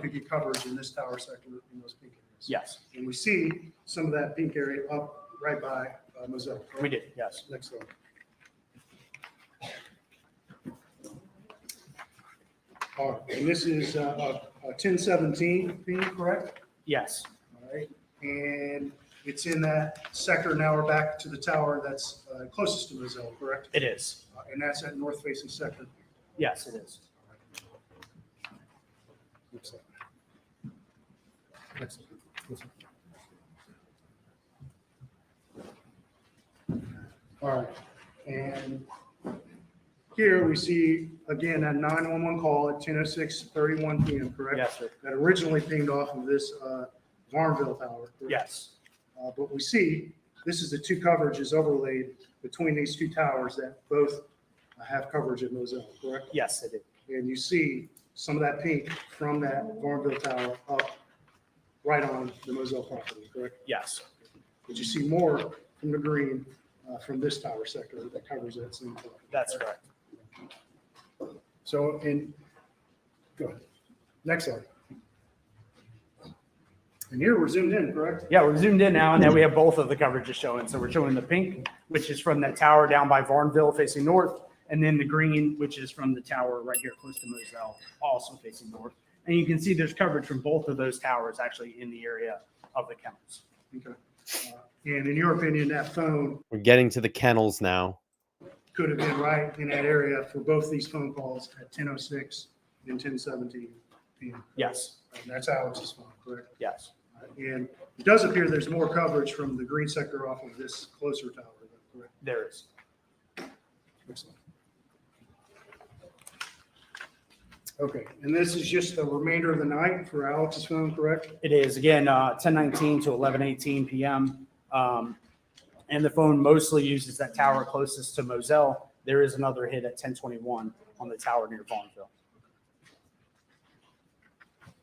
could get coverage in this tower sector in those pink areas. Yes, And we see some of that pink area up right by Moselle. we did. Yes. Next slide. All right, and this is a 1017 ping, correct? Yes. All right, and it's in that sector. Now we're back to the tower that's closest to Moselle, correct? It is. And that's that north-facing sector. Yes, it is. Next slide. Next slide. This one. All right, and here we see, again, a 911 call at 10:06:31 p.m., correct? Yes, sir. That originally pinged off of this Varnville tower. correct? Yes. But we see, this is the two coverages overlaid between these two towers that both have coverage at Moselle, correct? Yes, it did. And you see some of that pink from that Varnville tower up right on the Moselle property, correct? Yes. But you see more from the green from this tower sector that covers that same tower. That's correct. So, go ahead. Next slide. And here we're zoomed in, correct? Yeah, we're zoomed in now, and then we have both of the coverages showing. So we're showing the pink, which is from that tower down by Varnville facing north, and then the green, which is from the tower right here close to Moselle, also facing north. And you can see there's coverage from both of those towers actually in the area of the kennels. Okay. And in your opinion, that phone We're getting to the kennels now. could have been right in that area for both these phone calls at 10:06 and 10:17 p.m. Yes. And that's Alex's phone, correct? Yes. And it does appear there's more coverage from the green sector off of this closer tower, correct? There is. Excellent. Okay, and this is just the remainder of the night for Alex's phone, correct? It is, again, 10:19 to 11:18 p.m. And the phone mostly uses that tower closest to Moselle. There is another hit at 10:21 on the tower near Varnville.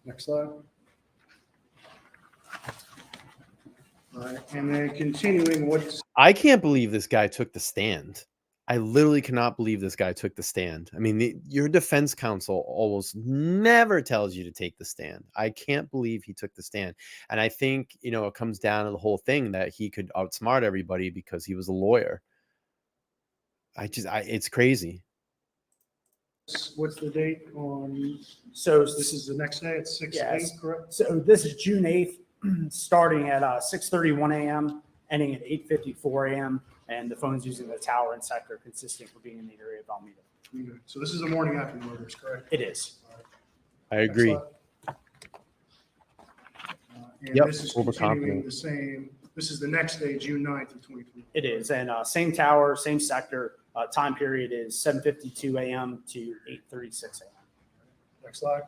Next slide. All right, and then continuing, what's I can't believe this guy took the stand. I literally cannot believe this guy took the stand. I mean, your defense counsel almost never tells you to take the stand. I can't believe he took the stand. And I think, it comes down to the whole thing that he could outsmart everybody because he was a lawyer. It's crazy. what's the date on, So this is the next day at 6/8, Yes. correct? So this is June 8th, starting at 6:31 a.m., ending at 8:54 a.m., and the phone's using the tower and sector consistent for being in the area of Alameda. Okay, so this is the morning after the murders, correct? It is. I agree. Next slide. And Yep, this is overconfident. continuing the same, this is the next day, June 9th of 2020. It is. And same tower, same sector. Time period is 7:52 a.m. to 8:36 a.m. Next slide.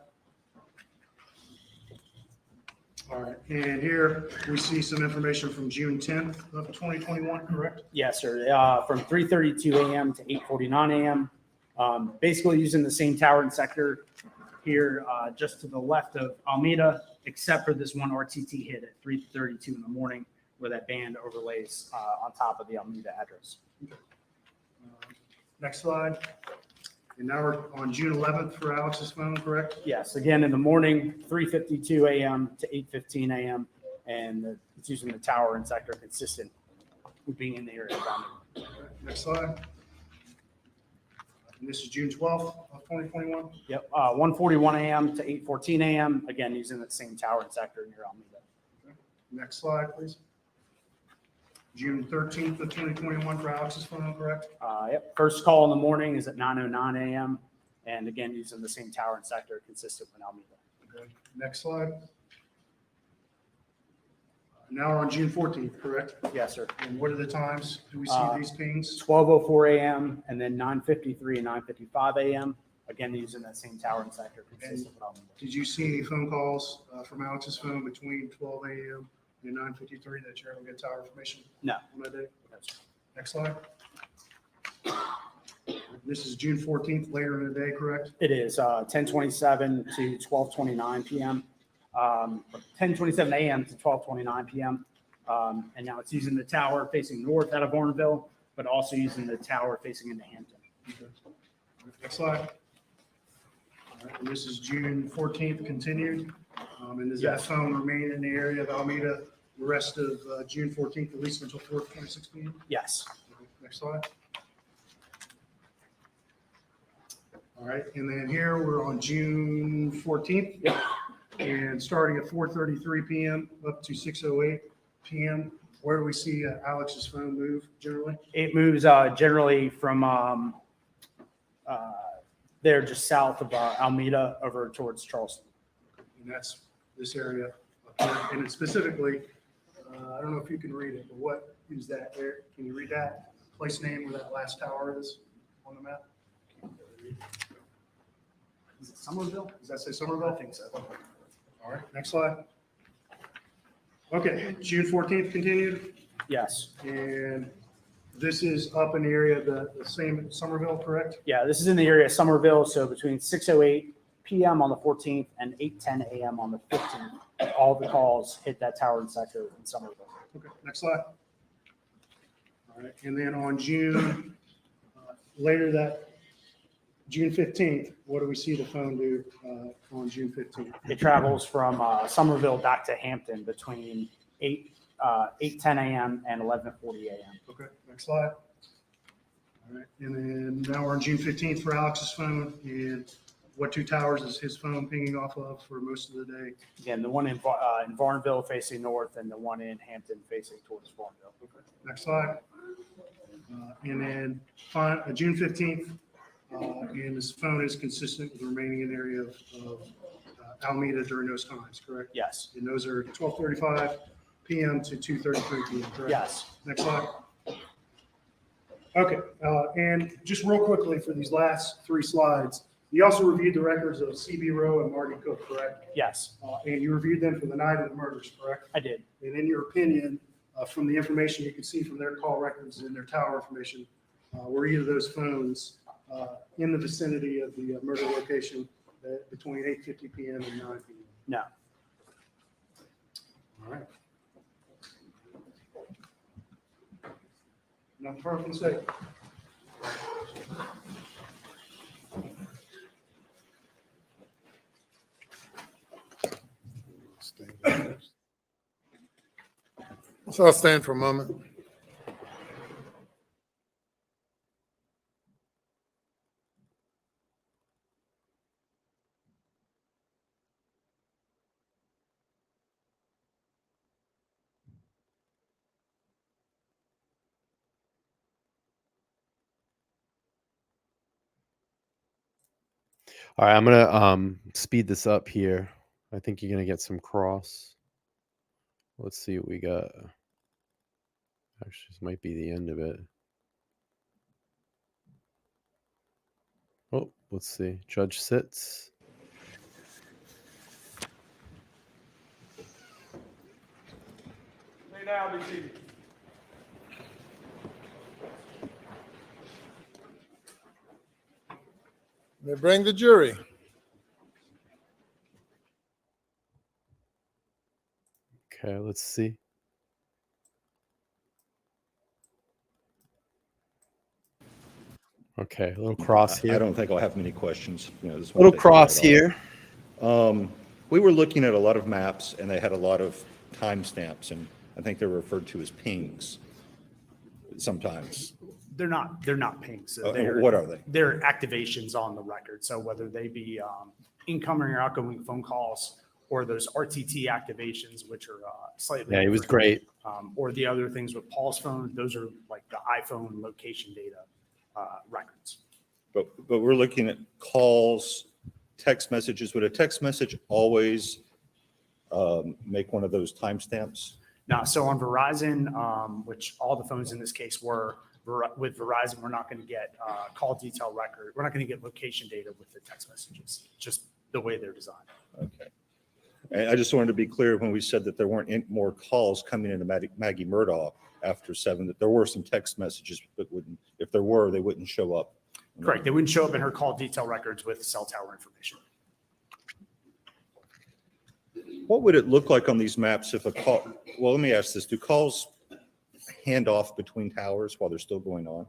All right, and here we see some information from June 10th of 2021, correct? Yes, sir. From 3:32 a.m. to 8:49 a.m. Basically using the same tower and sector here, just to the left of Alameda, except for this one RTT hit at 3:32 in the morning, where that band overlays on top of the Alameda address. Next slide. And now we're on June 11th for Alex's phone, correct? Yes, again in the morning, 3:52 a.m. to 8:15 a.m. And it's using the tower and sector consistent with being in the area around it. Next slide. And this is June 12th of 2021. Yep, 1:41 a.m. to 8:14 a.m. Again, using that same tower and sector near Alameda. Next slide, please. June 13th of 2021 for Alex's phone, correct? Yep, first call in the morning is at 9:09 a.m. And again, using the same tower and sector consistent with Alameda. Okay. Next slide. Now we're on June 14th, correct? Yes, sir. And what are the times do we see these pings? 12:04 a.m. and then 9:53 and 9:55 a.m. Again, using that same tower and sector consistent with Alameda. Did you see any phone calls from Alex's phone between 12 a.m. and 9:53 that you're able to get tower information No. on that day? Yes, sir. Next slide. This is June 14th, later in the day, correct? It is 10:27 to 12:29 p.m. 10:27 a.m. to 12:29 p.m. And now it's using the tower facing north out of Warrenville, but also using the tower facing into Hampton. Next slide. All right, and this is June 14th continued. And does that Yes. phone remain in the area of Alameda the rest of June 14th, at least until 4:26 p.m.? Yes. Next slide. All right, and then here we're on June 14th. Yep. And starting at 4:33 p.m. up to 6:08 p.m. Where do we see Alex's phone move generally? It moves generally from there just south of Alameda over towards Charleston. And that's this area up here. And it's specifically, I don't know if you can read it, but what is that there? Can you read that place name where that last tower is on the map? Is it Somerville? Does that say Somerville? I think so. All right, next slide. Okay, June 14th continued, Yes. and this is up in the area of the same Somerville, correct? Yeah, this is in the area of Somerville, so between 6:08 p.m. on the 14th and 8:10 a.m. on the 15th, all the calls hit that tower and sector in Somerville. Okay, next slide. All right, and then on June, later that, June 15th, what do we see the phone do on June 15th? It travels from Somerville back to Hampton between 8:10 a.m. and 11:40 a.m. Okay, next slide. All right, and then now we're on June 15th for Alex's phone, and what two towers is his phone pinging off of for most of the day? Again, the one in Varnville facing north and the one in Hampton facing towards Varnville. Okay, next slide. And then June 15th, and his phone is consistent with the remaining in area of Alameda during those times, correct? Yes. And those are 12:35 p.m. to 2:33 p.m., correct? Yes. Next slide. Okay, and just real quickly for these last three slides, you also reviewed the records of C.B. Rowe and Marty Cook, correct? Yes, And you reviewed them for the night of the murders, correct? I did. And in your opinion, from the information you can see from their call records and their tower information, were either of those phones in the vicinity of the murder location between 8:50 p.m. and 9 p.m.? No. All right. Nothing further from the state. So I'll stand for a moment. All right, I'm gonna speed this up here. I think you're gonna get some cross. Let's see what we got. Actually, this might be the end of it. Oh, let's see. Judge sits. Lay down, be seated. May bring the jury. Okay, let's see. Okay, a little cross here. I don't think I'll have many questions. This won't Little take cross very here. long. We were looking at a lot of maps and they had a lot of timestamps and I think they're referred to as pings sometimes. They're not pings. So What are they? They're activations on the record. So whether they be incoming or outgoing phone calls or those RTT activations, which are slightly Yeah, he was different. great. Or the other things with Paul's phone, those are like the iPhone location data records. But we're looking at calls, text messages. Would a text message always make one of those timestamps? Now, so on Verizon, which all the phones in this case were, with Verizon, we're not going to get call detail record. We're not going to get location data with the text messages, just the way they're designed. Okay. And I just wanted to be clear when we said that there weren't any more calls coming into Maggie Murdaugh after 7, that there were some text messages, but wouldn't, if there were, they wouldn't show up. Correct. They wouldn't show up in her call detail records with cell tower information. What would it look like on these maps if a call, well, let me ask this, do calls hand off between towers while they're still going on?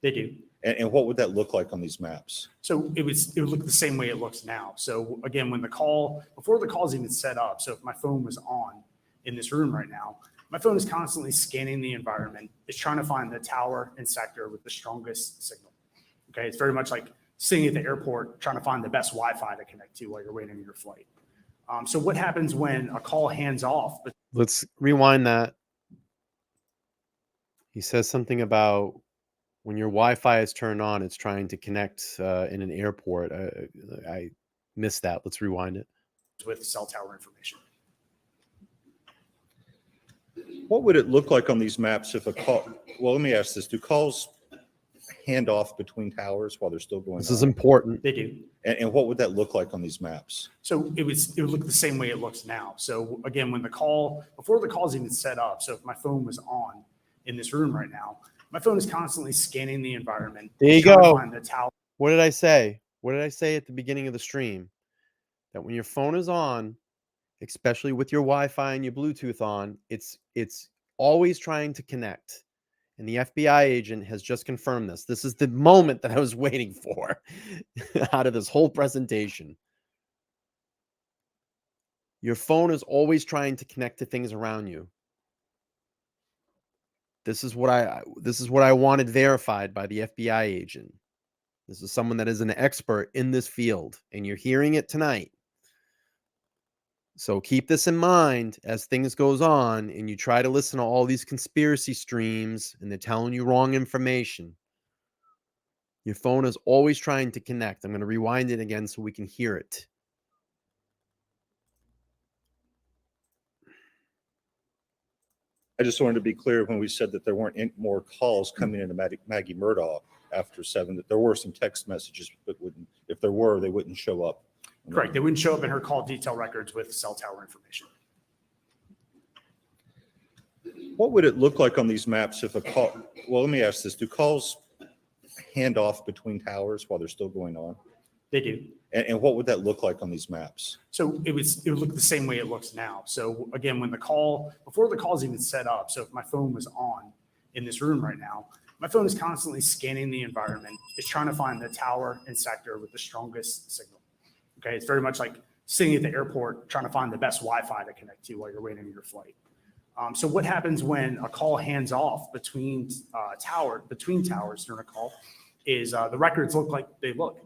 They do. And what would that look like on these maps? So it would look the same way it looks now. So again, before the call is even set up, so if my phone was on in this room right now, my phone is constantly scanning the environment. It's trying to find the tower and sector with the strongest signal. Okay, it's very much like sitting at the airport trying to find the best Wi-Fi to connect to while you're waiting on your flight. So what happens when a call hands off? Let's rewind that. He says something about when your Wi-Fi is turned on, it's trying to connect in an airport. I missed that. Let's rewind it. With cell tower information. What would it look like on these maps if a call, well, let me ask this, do calls hand off between towers while they're still going This on? is important. They do. And what would that look like on these maps? So it would look the same way it looks now. So again, before the call is even set up, so if my phone was on in this room right now, my phone is constantly scanning the environment. There you trying to go. find the tower. What did I say? What did I say at the beginning of the stream? That when your phone is on, especially with your Wi-Fi and your Bluetooth on, it's always trying to connect. And the FBI agent has just confirmed this. This is the moment that I was waiting for out of this whole presentation. Your phone is always trying to connect to things around you. This is what I wanted verified by the FBI agent. This is someone that is an expert in this field, and you're hearing it tonight. So keep this in mind as things goes on and you try to listen to all these conspiracy streams and they're telling you wrong information. Your phone is always trying to connect. I'm going to rewind it again so we can hear it. I just wanted to be clear when we said that there weren't any more calls coming into Maggie Murdaugh after 7, that there were some text messages, but if there were, they wouldn't show up. Correct. They wouldn't show up in her call detail records with cell tower information. What would it look like on these maps if a call, well, let me ask this, do calls hand off between towers while they're still going on? They do. And what would that look like on these maps? So it would look the same way it looks now. So again, before the call is even set up, so if my phone was on in this room right now, my phone is constantly scanning the environment. It's trying to find the tower and sector with the strongest signal. Okay, it's very much like sitting at the airport trying to find the best Wi-Fi to connect to while you're waiting on your flight. So what happens when a call hands off between towers during a call is the records look like they look.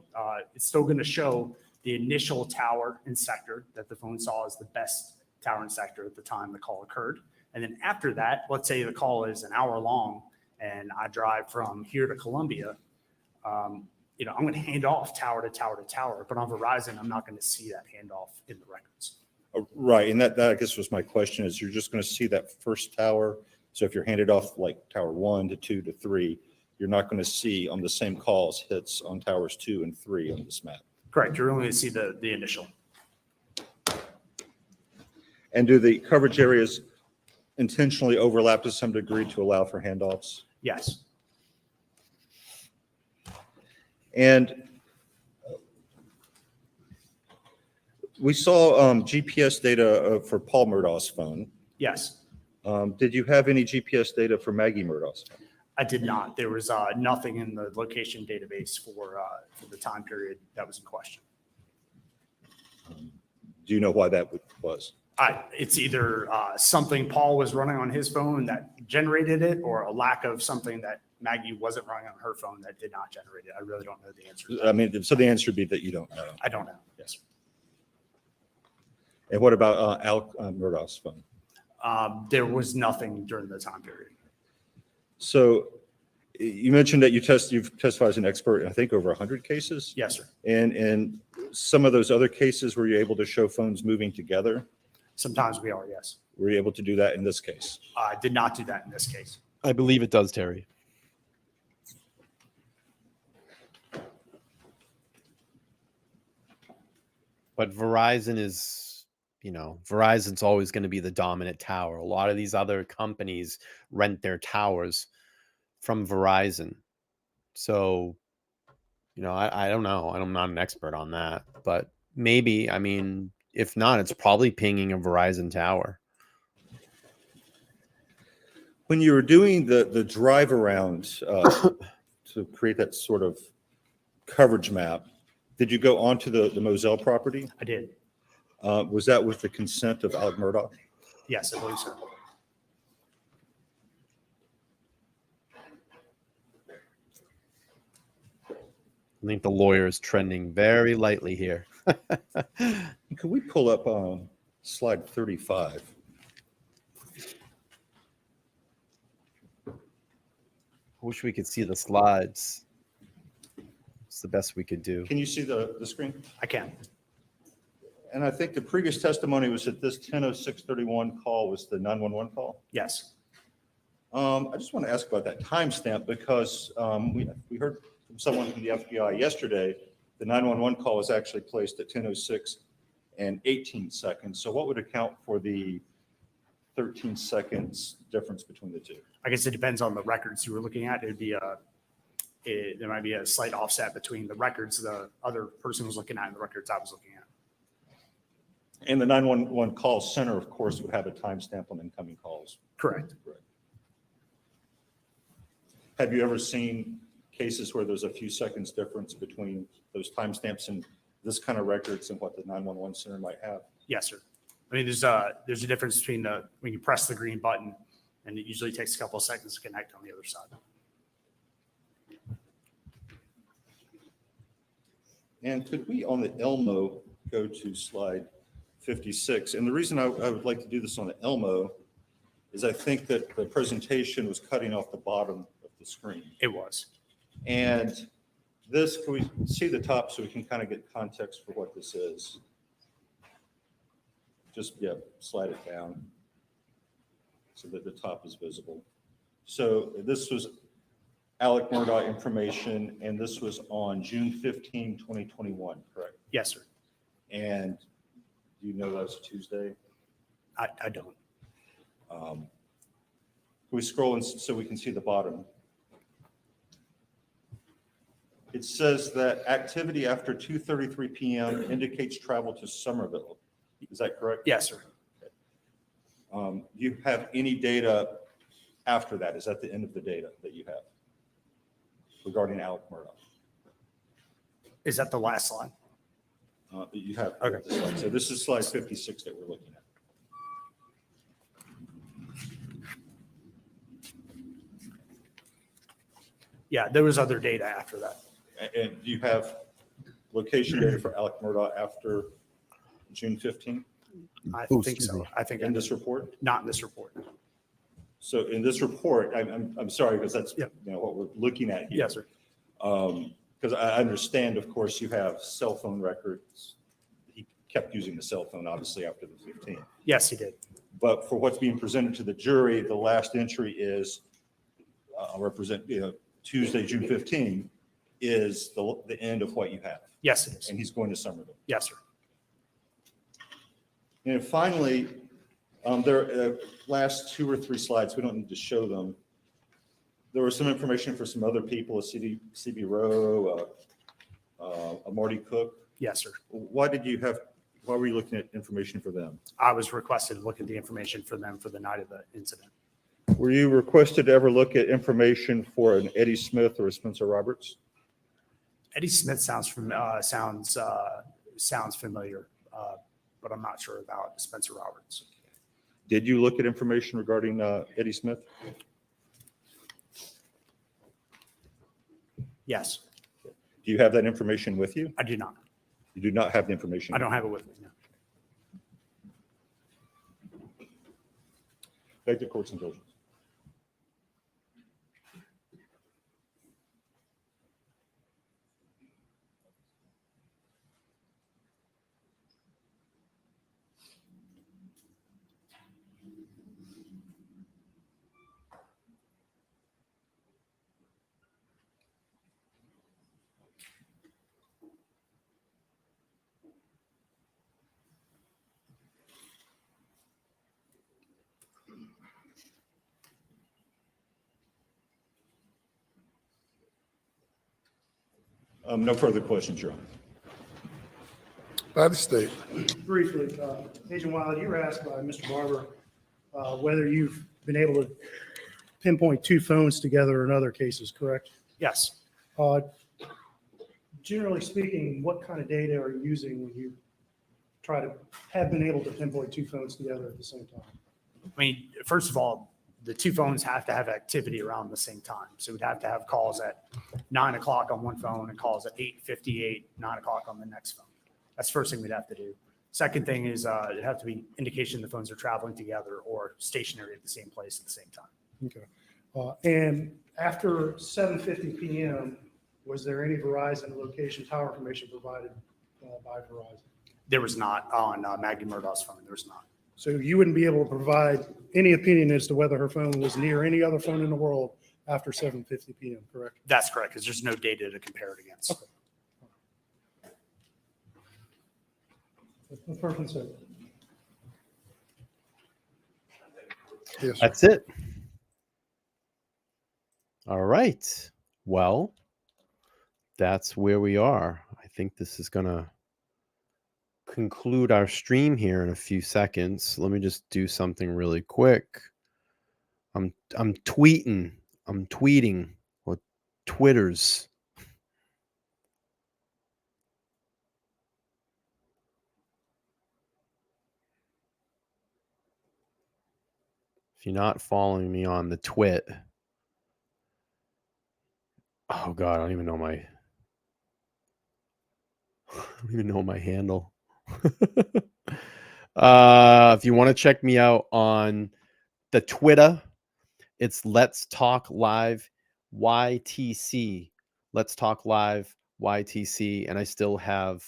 It's still going to show the initial tower and sector that the phone saw as the best tower and sector at the time the call occurred. And then after that, let's say the call is an hour long and I drive from here to Columbia, I'm going to hand off tower to tower to tower, but on Verizon, I'm not going to see that handoff in the records. Right, and that I guess was my question, is you're just going to see that first tower. So if you're handed off like tower 1 to 2 to 3, you're not going to see on the same calls hits on towers 2 and 3 on this map. Correct. You're only going to see the initial. And do the coverage areas intentionally overlap to some degree to allow for handoffs? Yes. And we saw GPS data for Paul Murdaugh's phone. Yes. Did you have any GPS data for Maggie Murdaugh's phone? I did not. There was nothing in the location database for the time period that was in question. Do you know why that was? It's either something Paul was running on his phone that generated it, or a lack of something that Maggie wasn't running on her phone that did not generate it. I really don't know the answer to that. I mean, so the answer would be that you don't know. I don't know. Yes, sir. And what about Al Murdaugh's phone? There was nothing during the time period. So you mentioned that you've testified as an expert in, I think, over 100 cases. Yes, sir. And in some of those other cases, were you able to show phones moving together? Sometimes we are, yes. Were you able to do that in this case? I did not do that in this case. I believe it does, Terry. But Verizon is, Verizon's always going to be the dominant tower. A lot of these other companies rent their towers from Verizon. So, I don't know. I'm not an expert on that, but maybe, If not, it's probably pinging a Verizon tower. When you were doing the drive around to create that sort of coverage map, did you go onto the Moselle property? I did. Was that with the consent of Alec Murdaugh? Yes, I believe so. I think the lawyer is trending very lightly here. Could we pull up slide 35? I wish we could see the slides. It's the best we could do. Can you see the screen? I can. And I think the previous testimony was that this 10:06:31 call was the 911 call. Yes. I just want to ask about that timestamp because we heard from someone from the FBI yesterday, the 911 call was actually placed at 10:06 and 18 seconds. So what would account for the 13 seconds difference between the two? I guess it depends on the records you were looking at. There might be a slight offset between the records the other person was looking at and the records I was looking at. And the 911 call center, of course, would have a timestamp on incoming calls. Correct. Right. Have you ever seen cases where there's a few seconds difference between those timestamps and this kind of records and what the 911 center might have? Yes, sir. I mean, there's a difference between when you press the green button, and it usually takes a couple of seconds to connect on the other side. And could we, on the Elmo, go to slide 56? And the reason I would like to do this on the Elmo is I think that the presentation was cutting off the bottom of the screen. It was. And this, can we see the top so we can kind of get context for what this is? Just, yeah, slide it down so that the top is visible. So this was Alec Murdaugh information, and this was on June 15, 2021, correct? Yes, sir. And do you know that was Tuesday? I don't. Can we scroll in so we can see the bottom? It says that activity after 2:33 p.m. indicates travel to Somerville. Is that correct? Yes, sir. Do you have any data after that? Is that the end of the data that you have regarding Alec Murdaugh? Is that the last slide? That you have. Okay. This slide. So this is slide 56 that we're looking at. Yeah, there was other data after that. And do you have location data for Alec Murdaugh after June 15 I Oh, think excuse so. me. I think in this report? not in this report. So in this report, I'm sorry, because that's, Yeah. what we're looking at here. Yes, sir. Because I understand, of course, you have cell phone records. He kept using the cell phone, obviously, after the 15. Yes, he did. But for what's being presented to the jury, the last entry is, Tuesday, June 15, is the end of what you have. Yes, it is. And he's going to Somerville. Yes, sir. And finally, there last 2 or 3 slides, we don't need to show them. There was some information for some other people, a CB Rowe, a Marty Cook. Yes, sir. Why were you looking at information for them? I was requested to look at the information for them for the night of the incident. Were you requested to ever look at information for an Eddie Smith or a Spencer Roberts? Eddie Smith sounds familiar, but I'm not sure about Spencer Roberts. Did you look at information regarding Eddie Smith? Yes, Do you have that information with you? I do not. You do not have the information. I don't have it with me. No. Back to court's indulgence. No further questions, Your Honor. By the state. Briefly, Agent Wild, you were asked by Mr. Barber whether you've been able to pinpoint two phones together in other cases, correct? Yes. Uh, Generally speaking, what kind of data are you using when you have been able to pinpoint two phones together at the same time? I mean, first of all, the two phones have to have activity around the same time. So we'd have to have calls at 9 o'clock on one phone and calls at 8:58, 9 o'clock on the next phone. That's the first thing we'd have to do. Second thing is it'd have to be indication the phones are traveling together or stationary at the same place at the same time. Okay. And after 7:50 PM, was there any Verizon location tower information provided by Verizon? There was not on Maggie Murdaugh's phone. There was not. So you wouldn't be able to provide any opinion as to whether her phone was near any other phone in the world after 7:50 PM, correct? That's correct, because there's no data to compare it against. Okay. That's perfect, sir. Yes, sir. That's it. All right. Well, that's where we are. I think this is going to conclude our stream here in a few seconds. Let me just do something really quick. I'm tweeting. I'm tweeting or Twitters. If you're not following me on the twit, oh God, I don't even know my handle. If you want to check me out on the Twitter, it's Let's Talk Live YTC. Let's Talk Live YTC. And I still have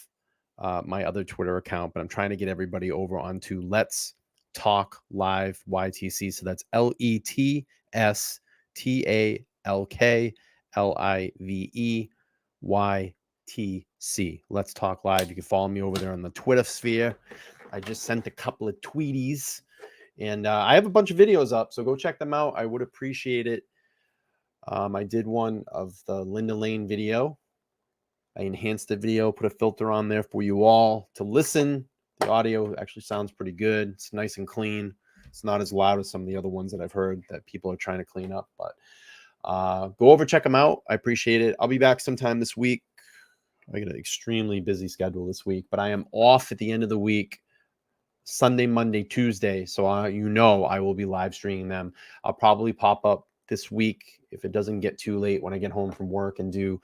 my other Twitter account, but I'm trying to get everybody over onto Let's Talk Live YTC. So that's LETSTALKLIVEYTC. Let's Talk Live. You can follow me over there on the Twitter sphere. I just sent a couple of tweeties, and I have a bunch of videos up, so go check them out. I would appreciate it. I did one of the Linda Lane video. I enhanced the video, put a filter on there for you all to listen. The audio actually sounds pretty good. It's nice and clean. It's not as loud as some of the other ones that I've heard that people are trying to clean up, but go over, check them out. I appreciate it. I'll be back sometime this week. I got an extremely busy schedule this week, but I am off at the end of the week, Sunday, Monday, Tuesday. So I will be live streaming them. I'll probably pop up this week if it doesn't get too late when I get home from work and do.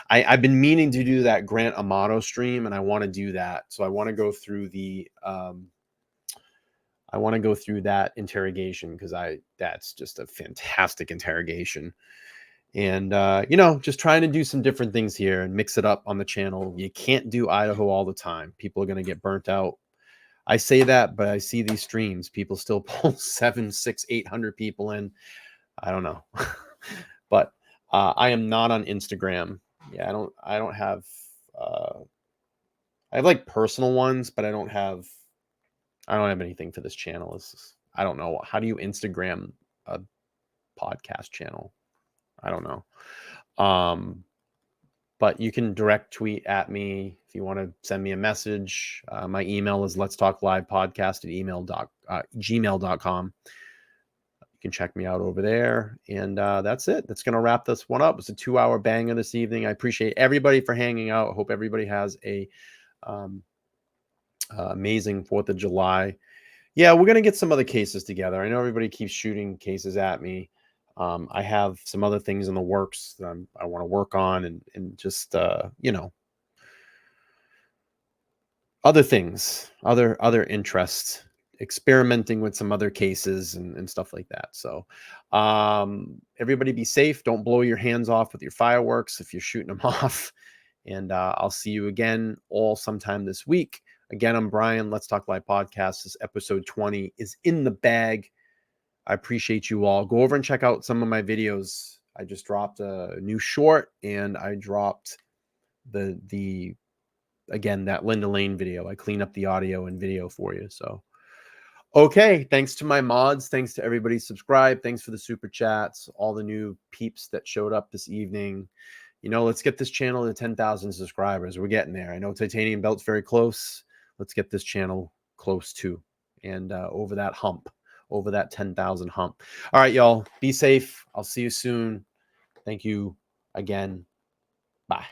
I've been meaning to do that Grant Amato stream, and I want to do that. So I want to go through that interrogation, because that's just a fantastic interrogation. And just trying to do some different things here and mix it up on the channel. You can't do Idaho all the time. People are going to get burnt out. I say that, but I see these streams. People still pull 700, 600, 800 people in. I don't know. But I am not on Instagram. Yeah, I don't have I have like personal ones, but I don't have anything for this channel. I don't know. How do you Instagram a podcast channel? I don't know. But you can direct tweet at me if you want to send me a message. My email is letstalklivepodcast@gmail.com. You can check me out over there. And that's it. That's going to wrap this one up. It's a 2-hour banger this evening. I appreciate everybody for hanging out. I hope everybody has a amazing 4th of July. Yeah, we're going to get some other cases together. I know everybody keeps shooting cases at me. I have some other things in the works that I want to work on, and just, other things, other interests, experimenting with some other cases and stuff like that. So everybody be safe. Don't blow your hands off with your fireworks if you're shooting them off. And I'll see you again all sometime this week. Again, I'm Brian. Let's Talk Live Podcast. This episode 20 is in the bag. I appreciate you all. Go over and check out some of my videos. I just dropped a new short, and I dropped the again, that Linda Lane video. I clean up the audio and video for you. So, okay. Thanks to my mods. Thanks to everybody subscribed. Thanks for the super chats. All the new peeps that showed up this evening. Let's get this channel to 10,000 subscribers. We're getting there. I know Titanium Belt's very close. Let's get this channel close to and over that hump, over that 10,000 hump. All right, y'all, be safe. I'll see you soon. Thank you again. Bye.